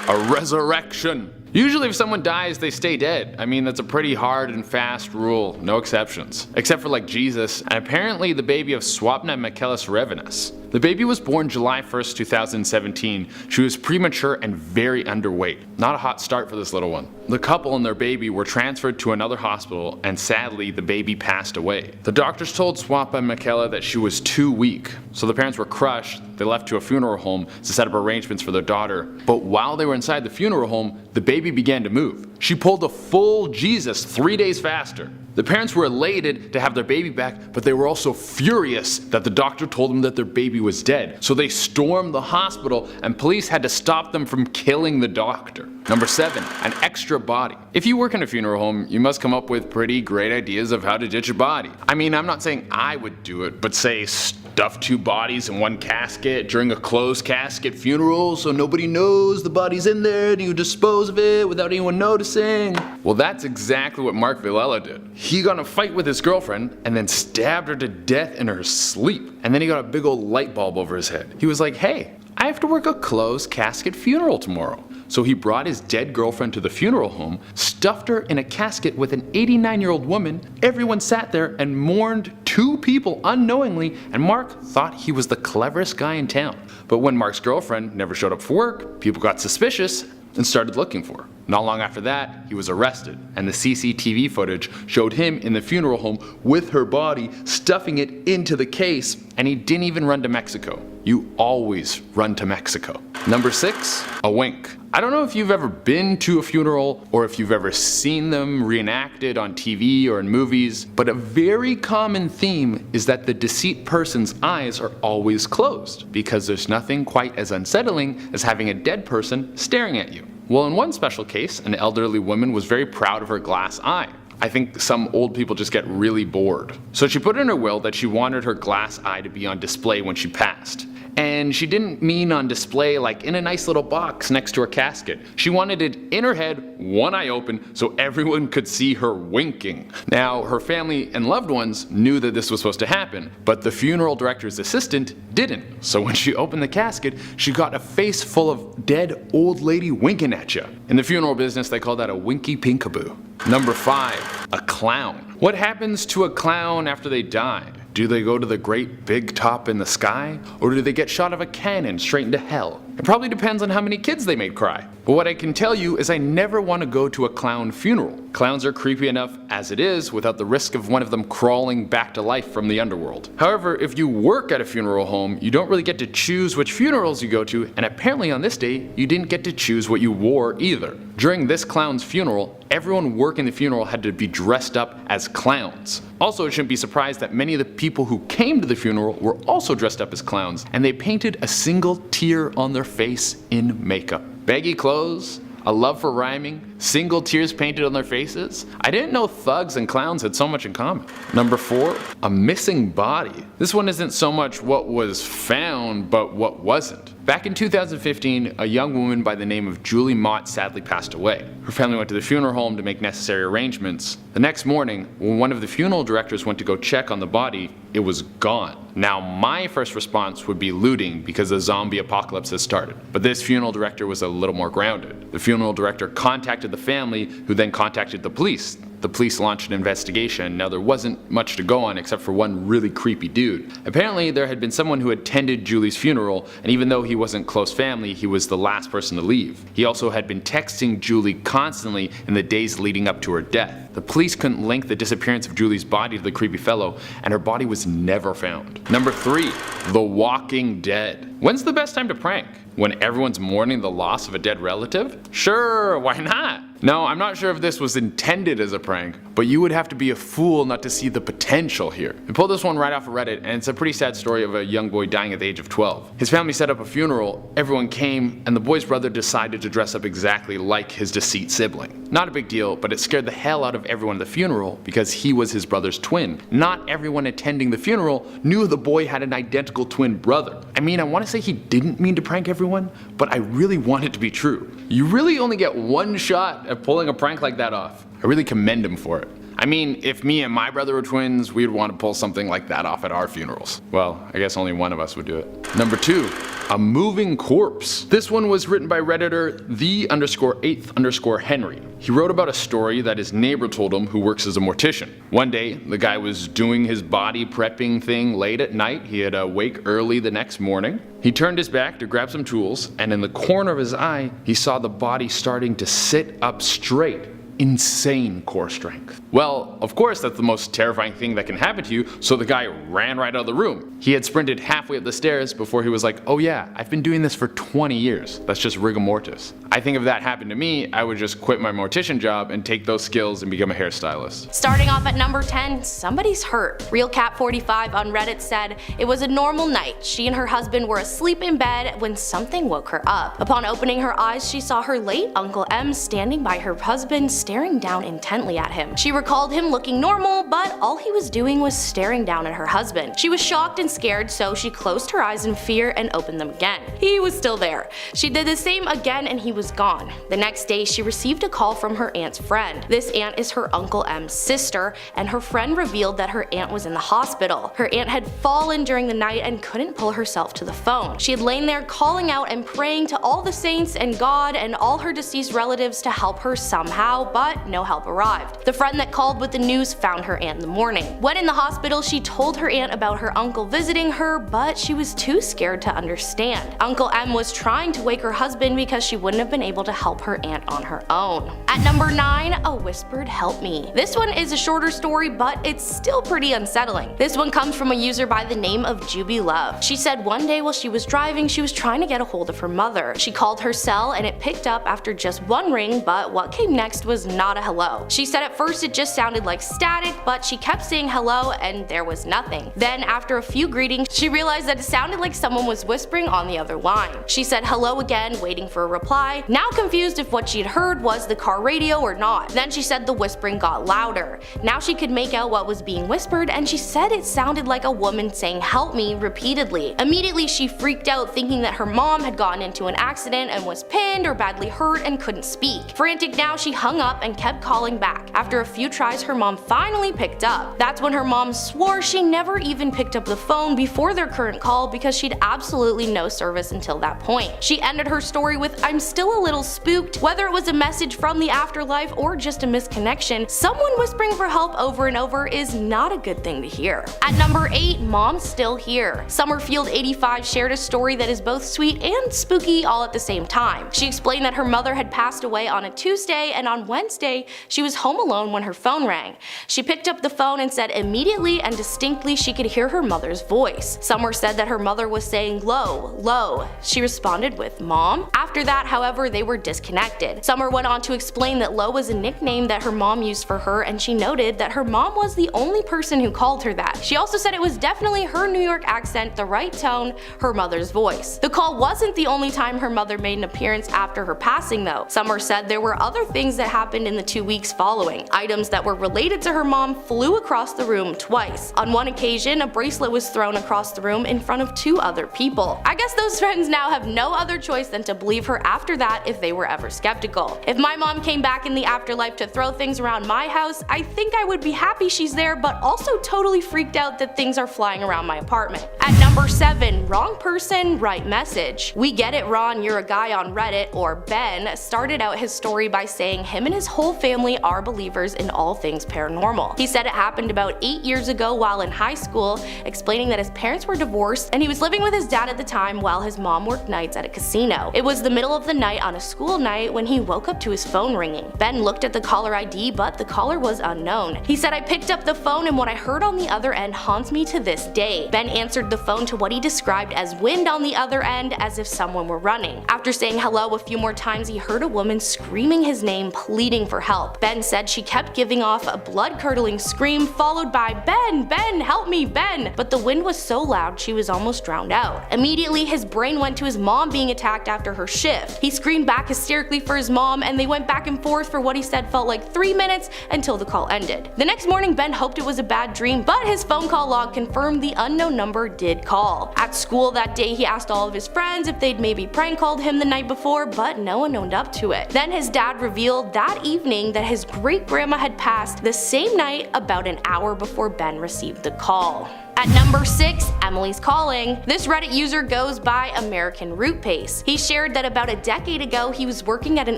A resurrection. Usually if someone dies, they stay dead. I mean, that's a pretty hard and fast rule, no exceptions. Except for like Jesus, and apparently the baby of Swapna Michaelis Revenus. The baby was born July 1st, 2017. She was premature and very underweight. Not a hot start for this little one. The couple and their baby were transferred to another hospital, and sadly the baby passed away. The doctors told Swapna Michaela that she was too weak, so the parents were crushed. They left to a funeral home to set up arrangements for their daughter. But while they were inside the funeral home, the baby began to move. She pulled a full Jesus 3 days faster. The parents were elated to have their baby back, but they were also furious that the doctor told them that their baby was dead. So they stormed the hospital, and police had to stop them from killing the doctor. Number 7, an extra body. If you work in a funeral home, you must come up with pretty great ideas of how to ditch a body. I mean, I'm not saying I would do it, but say stuff 2 bodies in one casket during a closed casket funeral so nobody knows the body's in there and you dispose of it without anyone noticing. Well, that's exactly what Mark Villela did. He got in a fight with his girlfriend and then stabbed her to death in her sleep. And then he got a big old light bulb over his head. He was like, hey, I have to work a closed casket funeral tomorrow. So he brought his dead girlfriend to the funeral home, stuffed her in a casket with an 89-year-old woman. Everyone sat there and mourned 2 people unknowingly, and Mark thought he was the cleverest guy in town. But when Mark's girlfriend never showed up for work, people got suspicious and started looking for her. Not long after that, he was arrested, and the CCTV footage showed him in the funeral home with her body, stuffing it into the case, and he didn't even run to Mexico. You always run to Mexico. Number 6, a wink. I don't know if you've ever been to a funeral or if you've ever seen them reenacted on TV or in movies, but a very common theme is that the deceased person's eyes are always closed, because there's nothing quite as unsettling as having a dead person staring at you. Well, in one special case, an elderly woman was very proud of her glass eye. I think some old people just get really bored. So she put in her will that she wanted her glass eye to be on display when she passed. And she didn't mean on display like in a nice little box next to her casket. She wanted it in her head, one eye open, so everyone could see her winking. Now, her family and loved ones knew that this was supposed to happen, but the funeral director's assistant didn't. So when she opened the casket, she got a face full of dead old lady winking at you. In the funeral business, they call that a winky pinkaboo. Number 5, a clown. What happens to a clown after they die? Do they go to the great big top in the sky? Or do they get shot of a cannon straight into hell? It probably depends on how many kids they made cry. But what I can tell you is I never want to go to a clown funeral. Clowns are creepy enough as it is without the risk of one of them crawling back to life from the underworld. However, if you work at a funeral home, you don't really get to choose which funerals you go to, and apparently on this day, you didn't get to choose what you wore either. During this clown's funeral, everyone working the funeral had to be dressed up as clowns. Also, it shouldn't be surprised that many of the people who came to the funeral were also dressed up as clowns, and they painted a single tear on their face in makeup. Baggy clothes, a love for rhyming, single tears painted on their faces. I didn't know thugs and clowns had so much in common. Number 4, a missing body. This one isn't so much what was found, but what wasn't. Back in 2015, a young woman by the name of Julie Mott sadly passed away. Her family went to the funeral home to make necessary arrangements. The next morning, when one of the funeral directors went to go check on the body, it was gone. Now, my first response would be looting because the zombie apocalypse has started. But this funeral director was a little more grounded. The funeral director contacted the family, who then contacted the police. The police launched an investigation. Now there wasn't much to go on except for one really creepy dude. Apparently there had been someone who attended Julie's funeral, and even though he wasn't close family, he was the last person to leave. He also had been texting Julie constantly in the days leading up to her death. The police couldn't link the disappearance of Julie's body to the creepy fellow, and her body was never found. Number 3. The Walking Dead. When's the best time to prank? When everyone's mourning the loss of a dead relative? Sure, why not? No, I'm not sure if this was intended as a prank, but you would have to be a fool not to see the potential here. I pulled this one right off of Reddit, and it's a pretty sad story of a young boy dying at the age of 12. His family set up a funeral, everyone came, and the boy's brother decided to dress up exactly like his deceased sibling. Not a big deal, but it scared the hell out of everyone at the funeral because he was his brother's twin. Not everyone attending the funeral knew the boy had an identical twin brother. I mean, I want to say he didn't mean to prank everyone, but I really want it to be true. You really only get one shot at pulling a prank like that off. I really commend him for it. I mean, if me and my brother were twins, we'd want to pull something like that off at our funerals. Well, I guess only one of us would do it. Number 2. A moving corpse. This one was written by Redditor the_8_Henry. He wrote about a story that his neighbor told him who works as a mortician. One day, the guy was doing his body prepping thing late at night. He had to wake early the next morning. He turned his back to grab some tools, and in the corner of his eye, he saw the body starting to sit up straight. Insane core strength. Well, of course that's the most terrifying thing that can happen to you, so the guy ran right out of the room. He had sprinted halfway up the stairs before he was like, oh yeah, I've been doing this for 20 years. That's just rigor mortis. I think if that happened to me, I would just quit my mortician job and take those skills and become a hairstylist. Starting off at number 10, somebody's hurt. RealCat45 on Reddit said, it was a normal night. She and her husband were asleep in bed when something woke her up. Upon opening her eyes, she saw her late Uncle M standing by her husband, staring down intently at him. She recalled him looking normal, but all he was doing was staring down at her husband. She was shocked and scared, so she closed her eyes in fear and opened them again. He was still there. She did the same again and he was gone. The next day, she received a call from her aunt's friend. This aunt is her Uncle M's sister, and her friend revealed that her aunt was in the hospital. Her aunt had fallen during the night and couldn't pull herself to the phone. She had lain there calling out and praying to all the saints and God and all her deceased relatives to help her somehow, but no help arrived. The friend that called with the news found her aunt in the morning. When in the hospital, she told her aunt about her uncle visiting her, but she was too scared to understand. Uncle M was trying to wake her husband because she wouldn't have been able to help her aunt on her own. At number 9, a whispered help me. This one is a shorter story, but it's still pretty unsettling. This one comes from a user by the name of Juby Love. She said one day while she was driving, she was trying to get a hold of her mother. She called her cell and it picked up after just one ring, but what came next was not a hello. She said at first it just sounded like static, but she kept saying hello and there was nothing. Then after a few greetings, she realized that it sounded like someone was whispering on the other line. She said hello again, waiting for a reply, now confused if what she'd heard was the car radio or not. Then she said the whispering got louder. Now she could make out what was being whispered, and she said it sounded like a woman saying help me repeatedly. Immediately she freaked out, thinking that her mom had gotten into an accident and was pinned or badly hurt and couldn't speak. Frantic now, she hung up and kept calling back. After a few tries, her mom finally picked up. That's when her mom swore she never even picked up the phone before their current call because she'd absolutely no service until that point. She ended her story with, I'm still a little spooked. Whether it was a message from the afterlife or just a misconnection, someone whispering for help over and over is not a good thing to hear. At number 8, Mom's Still Here. Summerfield85 shared a story that is both sweet and spooky all at the same time. She explained that her mother had passed away on a Tuesday, and on Wednesday, she was home alone when her phone rang. She picked up the phone and said immediately and distinctly she could hear her mother's voice. Summer said that her mother was saying low, low. She responded with Mom. After that, however, they were disconnected. Summer went on to explain that Low was a nickname that her mom used for her, and she noted that her mom was the only person who called her that. She also said it was definitely her New York accent, the right tone, her mother's voice. The call wasn't the only time her mother made an appearance after her passing though. Summer said there were other things that happened in the 2 weeks following. Items that were related to her mom flew across the room twice. On one occasion, a bracelet was thrown across the room in front of 2 other people. I guess those friends now have no other choice than to believe her after that if they were ever skeptical. If my mom came back in the afterlife to throw things around my house, I think I would be happy she's there, but also totally freaked out that things are flying around my apartment. At number 7, wrong person, right message. We Get It Ron, You're a Guy on Reddit, or Ben, started out his story by saying him and his his whole family are believers in all things paranormal. He said it happened about 8 years ago while in high school, explaining that his parents were divorced and he was living with his dad at the time while his mom worked nights at a casino. It was the middle of the night on a school night when he woke up to his phone ringing. Ben looked at the caller ID, but the caller was unknown. He said, "I picked up the phone and what I heard on the other end haunts me to this day." Ben answered the phone to what he described as wind on the other end, as if someone were running. After saying hello a few more times, he heard a woman screaming his name, pleading for help. Ben said she kept giving off a blood-curdling scream followed by, "Ben, Ben, help me, Ben!" But the wind was so loud she was almost drowned out. Immediately, his brain went to his mom being attacked after her shift. He screamed back hysterically for his mom, and they went back and forth for what he said felt like 3 minutes until the call ended. The next morning, Ben hoped it was a bad dream, but his phone call log confirmed the unknown number did call. At school that day, he asked all of his friends if they'd maybe prank called him the night before, but no one owned up to it. Then his dad revealed that evening that his great-grandma had passed the same night about an hour before Ben received the call. At number 6, Emily's Calling. This Reddit user goes by American Root Pace. He shared that about a decade ago he was working at an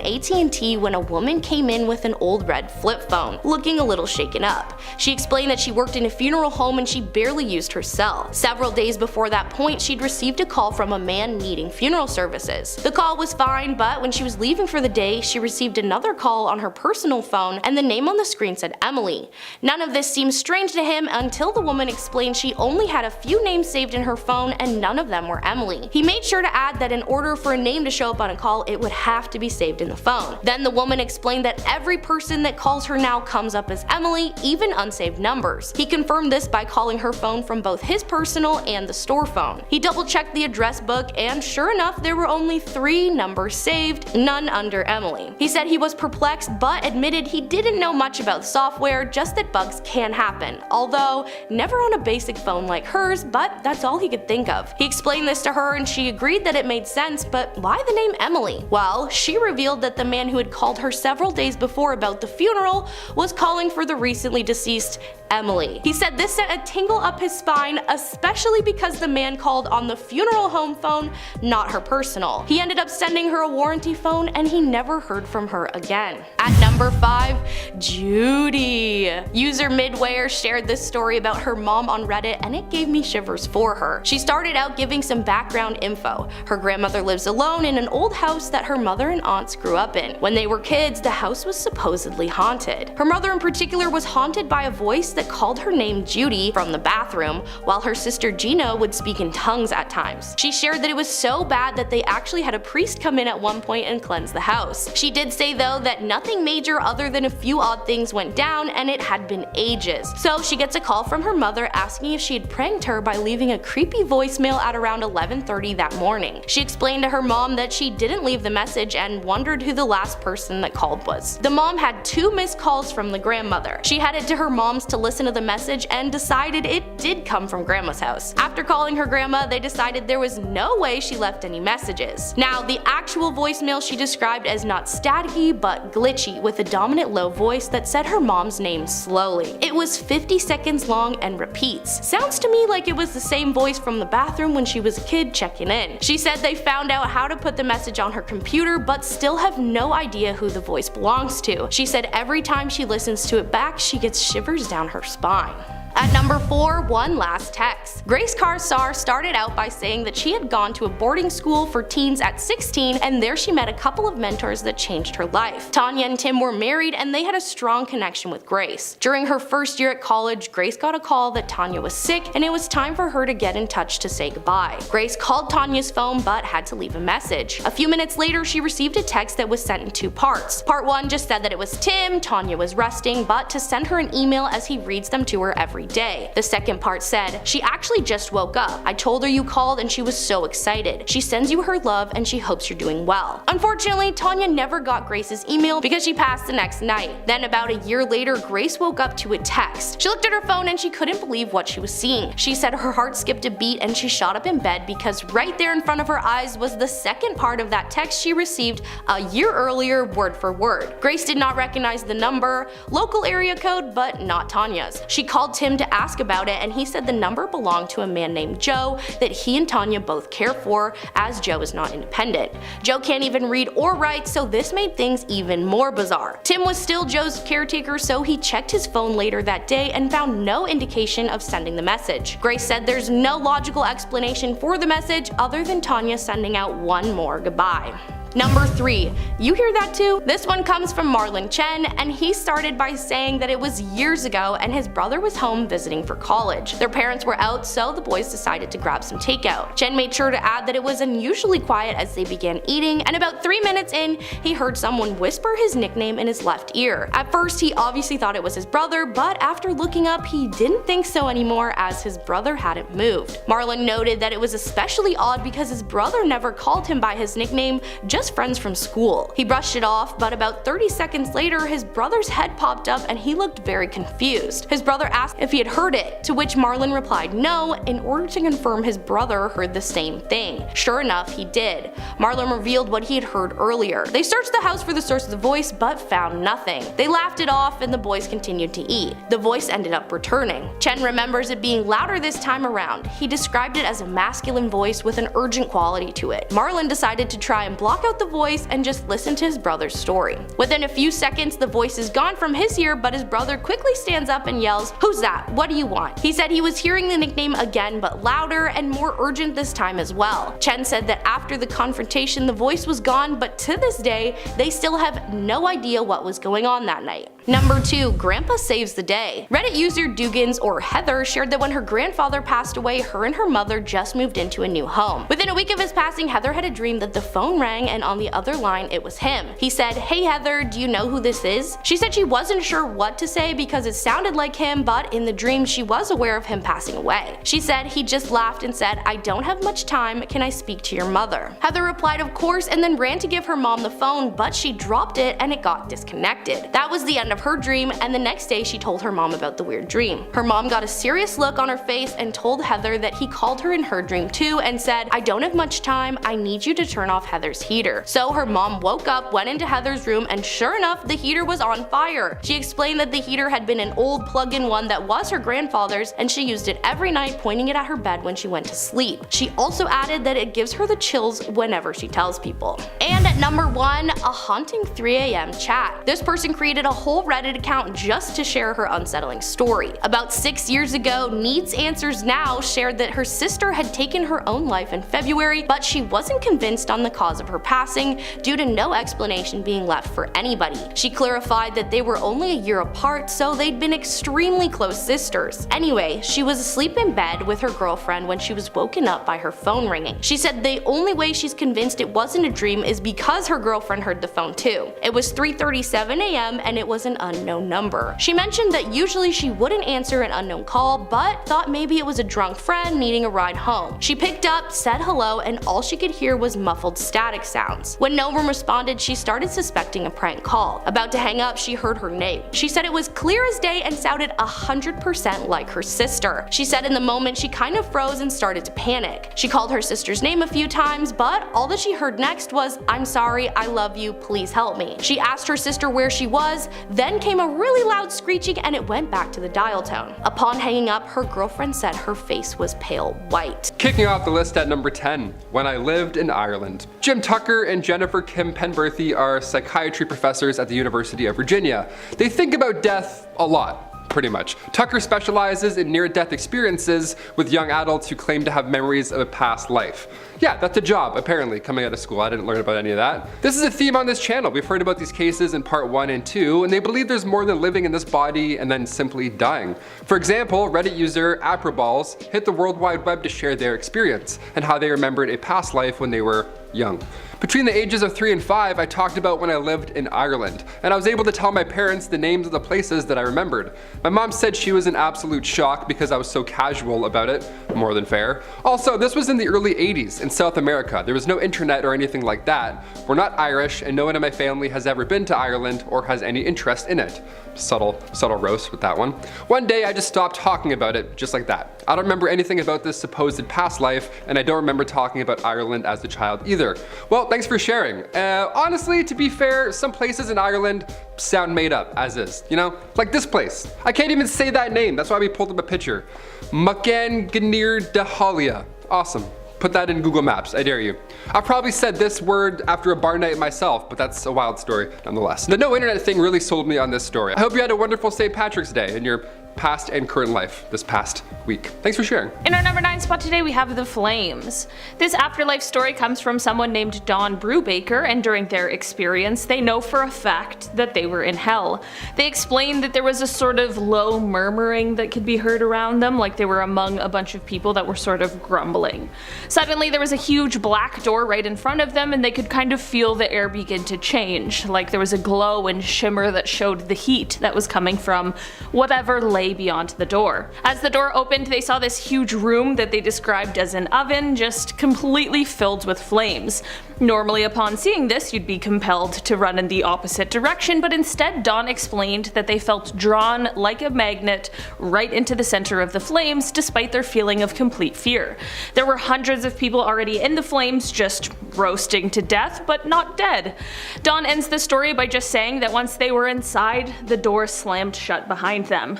AT&T when a woman came in with an old red flip phone, looking a little shaken up. She explained that she worked in a funeral home and she barely used her cell. Several days before that point, she'd received a call from a man needing funeral services. The call was fine, but when she was leaving for the day, she received another call on her personal phone and the name on the screen said Emily. None of this seemed strange to him until the woman explained she only had a few names saved in her phone and none of them were Emily. He made sure to add that in order for a name to show up on a call, it would have to be saved in the phone. Then the woman explained that every person that calls her now comes up as Emily, even unsaved numbers. He confirmed this by calling her phone from both his personal and the store phone. He double-checked the address book and sure enough there were only 3 numbers saved, none under Emily. He said he was perplexed but admitted he didn't know much about the software, just that bugs can happen, although never on a basic phone like hers, but that's all he could think of. He explained this to her and she agreed that it made sense, but why the name Emily? Well, she revealed that the man who had called her several days before about the funeral was calling for the recently deceased Emily. He said this sent a tingle up his spine, especially because the man called on the funeral home phone, not her personal. He ended up sending her a warranty phone and he never heard from her again. At number 5, Judy. User Midwayer shared this story about her mom on Reddit and it gave me shivers for her. She started out giving some background info. Her grandmother lives alone in an old house that her mother and aunts grew up in. When they were kids, the house was supposedly haunted. Her mother in particular was haunted by a voice that called her name Judy from the bathroom, while her sister Gina would speak in tongues at times. She shared that it was so bad that they actually had a priest come in at one point and cleanse the house. She did say though that nothing major other than a few odd things went down and it had been ages. So she gets a call from her mother asking if she had pranked her by leaving a creepy voicemail at around 11:30 that morning. She explained to her mom that she didn't leave the message and wondered who the last person that called was. The mom had 2 missed calls from the grandmother. She headed to her mom's to listen to the message and decided it did come from grandma's house. After calling her grandma, they decided there was no way she left any messages. Now, the actual voicemail she described as not staticky but glitchy with a dominant low voice that said her mom's name slowly. It was 50 seconds long and repeats. Sounds to me like it was the same voice from the bathroom when she was a kid checking in. She said they found out how to put the message on her computer but still have no idea who the voice belongs to. She said every time she listens to it back, she gets shivers down her spine. At number 4, one last text. Grace Carsar started out by saying that she had gone to a boarding school for teens at 16 and there she met a couple of mentors that changed her life. Tanya and Tim were married and they had a strong connection with Grace. During her first year at college, Grace got a call that Tanya was sick and it was time for her to get in touch to say goodbye. Grace called Tanya's phone but had to leave a message. A few minutes later, she received a text that was sent in 2 parts. Part 1 just said that it was Tim, Tanya was resting, but to send her an email as he reads them to her every day. The second part said, "She actually just woke up. I told her you called and she was so excited. She sends you her love and she hopes you're doing well." Unfortunately, Tanya never got Grace's email because she passed the next night. Then about a year later, Grace woke up to a text. She looked at her phone and she couldn't believe what she was seeing. She said her heart skipped a beat and she shot up in bed because right there in front of her eyes was the second part of that text she received a year earlier, word for word. Grace did not recognize the number, local area code, but not Tanya's. She called Tim him to ask about it, and he said the number belonged to a man named Joe that he and Tanya both care for, as Joe is not independent. Joe can't even read or write, so this made things even more bizarre. Tim was still Joe's caretaker, so he checked his phone later that day and found no indication of sending the message. Grace said there's no logical explanation for the message other than Tanya sending out one more goodbye. Number 3. You hear that too? This one comes from Marlon Chen, and he started by saying that it was years ago and his brother was home visiting for college. Their parents were out, so the boys decided to grab some takeout. Chen made sure to add that it was unusually quiet as they began eating, and about 3 minutes in, he heard someone whisper his nickname in his left ear. At first, he obviously thought it was his brother, but after looking up, he didn't think so anymore as his brother hadn't moved. Marlon noted that it was especially odd because his brother never called him by his nickname, just friends from school. He brushed it off, but about 30 seconds later, his brother's head popped up and he looked very confused. His brother asked if he had heard it, to which Marlon replied no, in order to confirm his brother heard the same thing. Sure enough, he did. Marlon revealed what he had heard earlier. They searched the house for the source of the voice, but found nothing. They laughed it off and the boys continued to eat. The voice ended up returning. Chen remembers it being louder this time around. He described it as a masculine voice with an urgent quality to it. Marlon decided to try and block out the voice and just listen to his brother's story. Within a few seconds, the voice is gone from his ear, but his brother quickly stands up and yells, "Who's that? What do you want?" He said he was hearing the nickname again, but louder and more urgent this time as well. Chen said that after the confrontation, the voice was gone, but to this day, they still have no idea what was going on that night. Number 2. Grandpa saves the day. Reddit user Dugans or Heather shared that when her grandfather passed away, her and her mother just moved into a new home. Within a week of his passing, Heather had a dream that the phone rang and on the other line it was him. He said, "Hey Heather, do you know who this is?" She said she wasn't sure what to say because it sounded like him, but in the dream she was aware of him passing away. She said he just laughed and said, "I don't have much time, can I speak to your mother?" Heather replied of course and then ran to give her mom the phone, but she dropped it and it got disconnected. That was the end of her dream, and the next day she told her mom about the weird dream. Her mom got a serious look on her face and told Heather that he called her in her dream too and said, "I don't have much time, I need you to turn off Heather's heater." So her mom woke up, went into Heather's room, and sure enough, the heater was on fire. She explained that the heater had been an old plug-in one that was her grandfather's, and she used it every night, pointing it at her bed when she went to sleep. She also added that it gives her the chills whenever she tells people. And at number 1, a haunting 3 a.m. chat. This person created a whole Reddit account just to share her unsettling story. About 6 years ago, Needs Answers Now shared that her sister had taken her own life in February, but she wasn't convinced on the cause of her passing due to no explanation being left for anybody. She clarified that they were only a year apart, so they'd been extremely close sisters. Anyway, she was asleep in bed with her girlfriend when she was woken up by her phone ringing. She said the only way she's convinced it wasn't a dream is because her girlfriend heard the phone too. It was 3:37 a.m. and it was an unknown number. She mentioned that usually she wouldn't answer an unknown call, but thought maybe it was a drunk friend needing a ride home. She picked up, said hello, and all she could hear was muffled static sounds. When no one responded, she started suspecting a prank call. About to hang up, she heard her name. She said it was clear as day and sounded 100% like her sister. She said in the moment she kind of froze and started to panic. She called her sister's name a few times, but all that she heard next was, "I'm sorry, I love you, please help me." She asked her sister where she was, then came a really loud screeching and it went back to the dial tone. Upon hanging up, her girlfriend said her face was pale white. Kicking off the list at number 10, When I Lived in Ireland. Jim Tucker and Jennifer Kim Penberthy are psychiatry professors at the University of Virginia. They think about death a lot. Pretty much. Tucker specializes in near-death experiences with young adults who claim to have memories of a past life. Yeah, that's a job, apparently, coming out of school. I didn't learn about any of that. This is a theme on this channel. We've heard about these cases in part 1 and 2, and they believe there's more than living in this body and then simply dying. For example, Reddit user Aproballs hit the World Wide Web to share their experience and how they remembered a past life when they were young. Between the ages of 3 and 5, I talked about when I lived in Ireland, and I was able to tell my parents the names of the places that I remembered. My mom said she was in absolute shock because I was so casual about it. More than fair. Also, this was in the early 80s in South America. There was no internet or anything like that. We're not Irish, and no one in my family has ever been to Ireland or has any interest in it. Subtle roast with that one. One day I just stopped talking about it, just like that. I don't remember anything about this supposed past life, and I don't remember talking about Ireland as a child either. either. Well, thanks for sharing. Honestly, to be fair, some places in Ireland sound made up, as is, you know? Like this place. I can't even say that name, that's why we pulled up a picture. Muckanganir de Halia. Awesome. Put that in Google Maps, I dare you. I probably said this word after a bar night myself, but that's a wild story nonetheless. The no internet thing really sold me on this story. I hope you had a wonderful St. Patrick's Day in your past and current life this past week. Thanks for sharing. In our number 9 spot today, we have the flames. This afterlife story comes from someone named Dawn Brubaker, and during their experience, they know for a fact that they were in hell. They explained that there was a sort of low murmuring that could be heard around them, like they were among a bunch of people that were sort of grumbling. Suddenly, there was a huge black door right in front of them, and they could kind of feel the air begin to change, like there was a glow and shimmer that showed the heat that was coming from whatever lay beyond the door. As the door opened, they saw this huge room that they described as an oven, just completely filled with flames. Normally upon seeing this, you'd be compelled to run in the opposite direction, but instead Dawn explained that they felt drawn like a magnet right into the center of the flames despite their feeling of complete fear. There were hundreds of people already in the flames, just roasting to death, but not dead. Dawn ends the story by just saying that once they were inside, the door slammed shut behind them.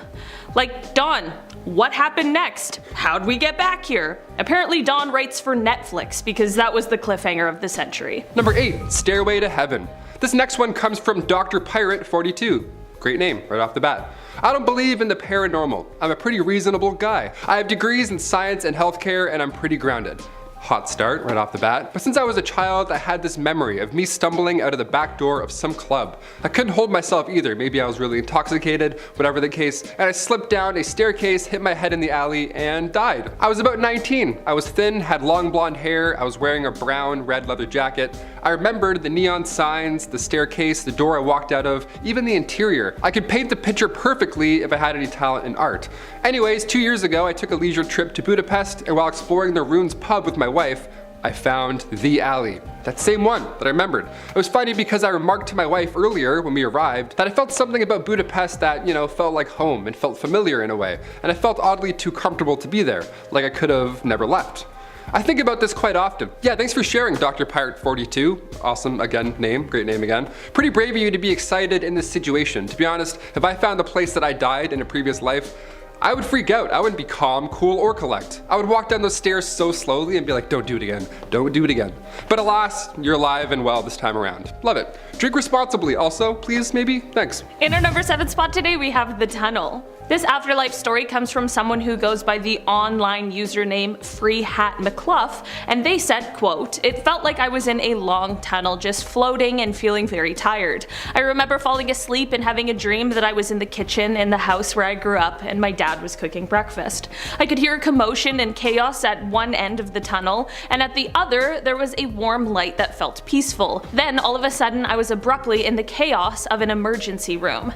Like, Dawn, what happened next? How'd we get back here? Apparently Dawn writes for Netflix because that was the cliffhanger of the century. Number 8, Stairway to Heaven. This next one comes from Dr. Pirate 42. Great name, right off the bat. I don't believe in the paranormal. I'm a pretty reasonable guy. I have degrees in science and healthcare, and I'm pretty grounded. Hot start right off the bat. But since I was a child, I had this memory of me stumbling out of the back door of some club. I couldn't hold myself either. Maybe I was really intoxicated, whatever the case, and I slipped down a staircase, hit my head in the alley, and died. I was about 19. I was thin, had long blonde hair, I was wearing a brown red leather jacket. I remembered the neon signs, the staircase, the door I walked out of, even the interior. I could paint the picture perfectly if I had any talent in art. Anyways, 2 years ago, I took a leisure trip to Budapest, and while exploring the Runes pub with my wife, I found the alley. That same one that I remembered. It was funny because I remarked to my wife earlier when we arrived that I felt something about Budapest that, felt like home and felt familiar in a way, and I felt oddly too comfortable to be there, like I could have never left. I think about this quite often. Yeah, thanks for sharing, Dr. Pirate 42. Awesome, again, name, great name again. Pretty brave of you to be excited in this situation. To be honest, if I found the place that I died in a previous life, I would freak out. I wouldn't be calm, cool, or collect. I would walk down those stairs so slowly and be like, don't do it again, don't do it again. But alas, you're alive and well this time around. Love it. Drink responsibly also, please, maybe? Thanks. In our number 7 spot today, we have the tunnel. This afterlife story comes from someone who goes by the online username FreeHatMcCluff, and they said, quote, "It felt like I was in a long tunnel just floating and feeling very tired. I remember falling asleep and having a dream that I was in the kitchen in the house where I grew up and my dad was cooking breakfast. I could hear a commotion and chaos at one end of the tunnel, and at the other there was a warm light that felt peaceful. Then all of a sudden I was abruptly in the chaos of an emergency room."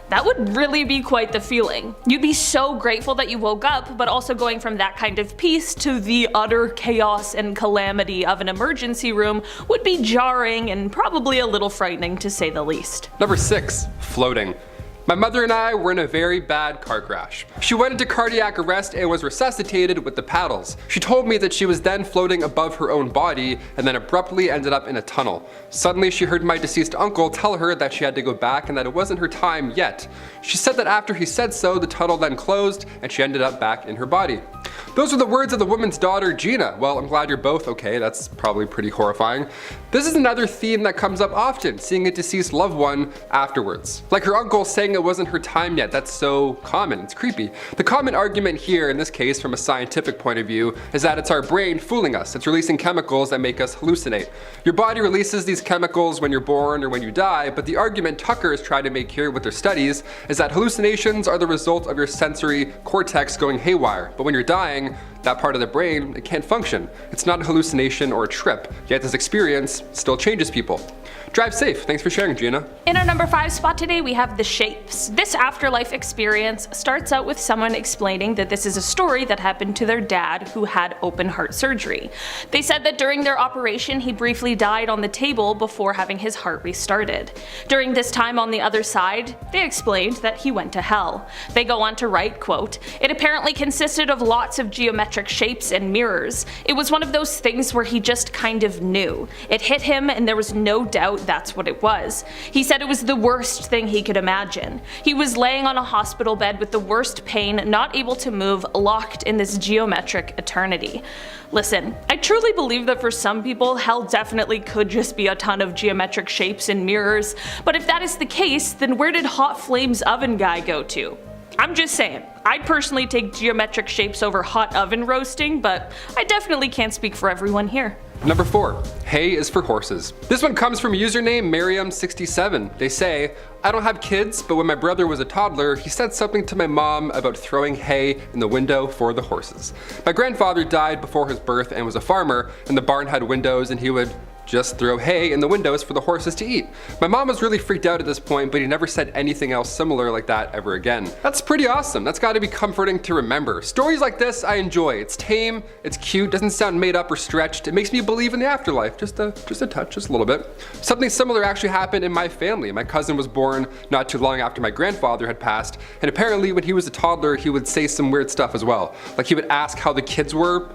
That would really be quite the feeling. You'd be so grateful that you woke up, but also going from that kind of peace to the utter chaos and calamity of an emergency room would be jarring and probably a little frightening to say the least. Number 6, floating. My mother and I were in a very bad car crash. She went into cardiac arrest and was resuscitated with the paddles. She told me that she was then floating above her own body and then abruptly ended up in a tunnel. Suddenly she heard my deceased uncle tell her that she had to go back and that it wasn't her time yet. She said that after he said so, the tunnel then closed and she ended up back in her body. Those were the words of the woman's daughter, Gina. Well, I'm glad you're both okay. That's probably pretty horrifying. This is another theme that comes up often, seeing a deceased loved one afterwards. Like her uncle saying it wasn't her time yet. That's so common. It's creepy. The common argument here, in this case, from a scientific point of view, is that it's our brain fooling us. It's releasing chemicals that make us hallucinate. Your body releases these chemicals when you're born or when you die, but the argument Tucker is trying to make here with their studies is that hallucinations are the result of your sensory cortex going haywire. But when you're dying, that part of the brain, it can't function. It's not a hallucination or a trip, yet this experience still changes people. Drive safe. Thanks for sharing, Gina. In our number 5 spot today, we have the shapes. This afterlife experience starts out with someone explaining that this is a story that happened to their dad who had open heart surgery. They said that during their operation, he briefly died on the table before having his heart restarted. During this time on the other side, they explained that he went to hell. They go on to write, quote, "It apparently consisted of lots of geometric geometric shapes and mirrors. It was one of those things where he just kind of knew. It hit him and there was no doubt that's what it was. He said it was the worst thing he could imagine. He was laying on a hospital bed with the worst pain, not able to move, locked in this geometric eternity. Listen, I truly believe that for some people, hell definitely could just be a ton of geometric shapes and mirrors, but if that is the case, then where did Hot Flames Oven Guy go to? I'm just saying, I'd personally take geometric shapes over hot oven roasting, but I definitely can't speak for everyone here. Number 4. Hay is for horses. This one comes from username Miriam67. They say, I don't have kids, but when my brother was a toddler, he said something to my mom about throwing hay in the window for the horses. My grandfather died before his birth and was a farmer, and the barn had windows and he would just throw hay in the windows for the horses to eat. My mom was really freaked out at this point, but he never said anything else similar like that ever again. That's pretty awesome. That's gotta be comforting to remember. Stories like this I enjoy. It's tame, it's cute, doesn't sound made up or stretched. It makes me believe in the afterlife, just a touch, just a little bit. Something similar actually happened in my family. My cousin was born not too long after my grandfather had passed, and apparently when he was a toddler, he would say some weird stuff as well. Like he would ask how the kids were,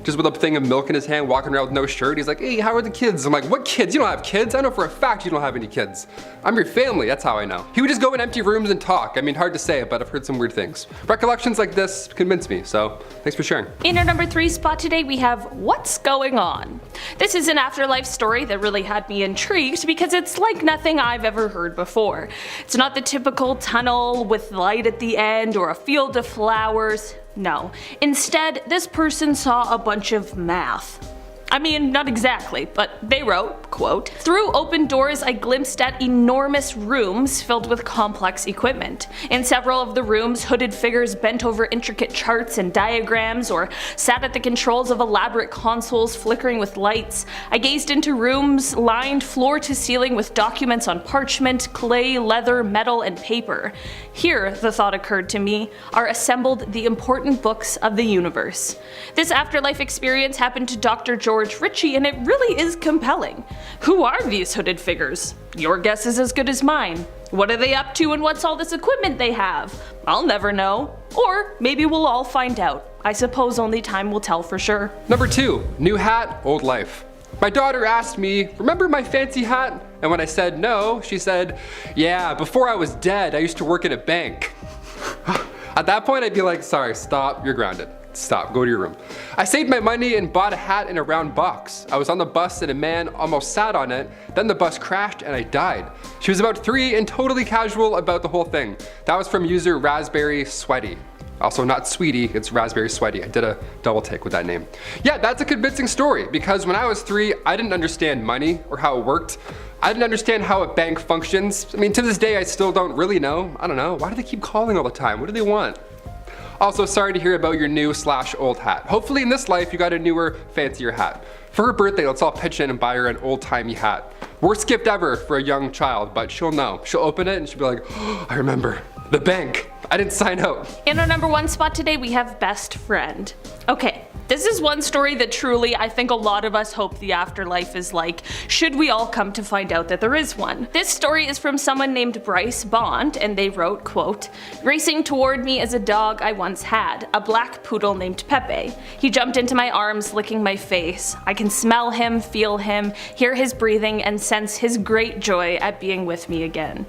just with a thing of milk in his hand, walking around with no shirt. He's like, hey, how are the kids? I'm like, what kids? You don't have kids. I know for a fact you don't have any kids. I'm your family, that's how I know. He would just go in empty rooms and talk. I mean, hard to say, but I've heard some weird things. Recollections like this convince me, so thanks for sharing. In our number 3 spot today, we have What's Going On. This is an afterlife story that really had me intrigued because it's like nothing I've ever heard before. It's not the typical tunnel with light at the end or a field of flowers. No. Instead, this person saw a bunch of math. I mean, not exactly, but they wrote, quote, "Through open doors I glimpsed at enormous rooms filled with complex equipment. In several of the rooms, hooded figures bent over intricate charts and diagrams or sat at the controls of elaborate consoles flickering with lights. I gazed into rooms lined floor to ceiling with documents on parchment, clay, leather, metal, and paper. Here, the thought occurred to me, are assembled the important books of the universe." This afterlife experience happened to Dr. George Ritchie, and it really is compelling. Who are these hooded figures? Your guess is as good as mine. What are they up to and what's all this equipment they have? I'll never know. Or maybe we'll all find out. I suppose only time will tell for sure. Number 2, new hat, old life. My daughter asked me, remember my fancy hat? And when I said no, she said, yeah, before I was dead, I used to work in a bank. At that point, I'd be like, sorry, stop, you're grounded. Stop, go to your room. I saved my money and bought a hat in a round box. I was on the bus and a man almost sat on it. Then the bus crashed and I died. She was about 3 and totally casual about the whole thing. That was from user Raspberry Sweaty. Also not Sweetie, it's Raspberry Sweaty. I did a double take with that name. Yeah, that's a convincing story because when I was 3, I didn't understand money or how it worked. I didn't understand how a bank functions. I mean, to this day, I still don't really know. I don't know, why do they keep calling all the time? What do they want? Also, sorry to hear about your new/old hat. Hopefully in this life you got a newer, fancier hat. For her birthday, let's all pitch in and buy her an old-timey hat. Worst gift ever for a young child, but she'll know. She'll open it and she'll be like, oh, I remember, the bank. I didn't sign out. In our number 1 spot today, we have Best Friend. Okay, this is one story that truly I think a lot of us hope the afterlife is like, should we all come to find out that there is one. This story is from someone named Bryce Bond, and they wrote, quote, "Racing toward me is a dog I once had, a black poodle named Pepe. He jumped into my arms, licking my face. I can smell him, feel him, hear his breathing, and sense his great joy at being with me again."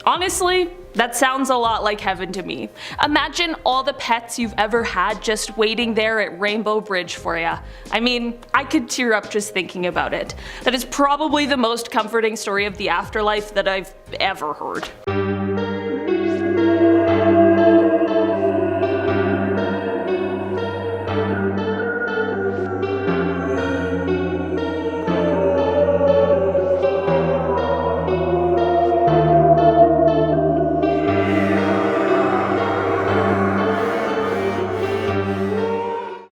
Honestly, that sounds a lot like heaven to me. Imagine all the pets you've ever had just waiting there at Rainbow Bridge for ya. I mean, I could tear up just thinking about it. That is probably the most comforting story of the afterlife that I've ever heard.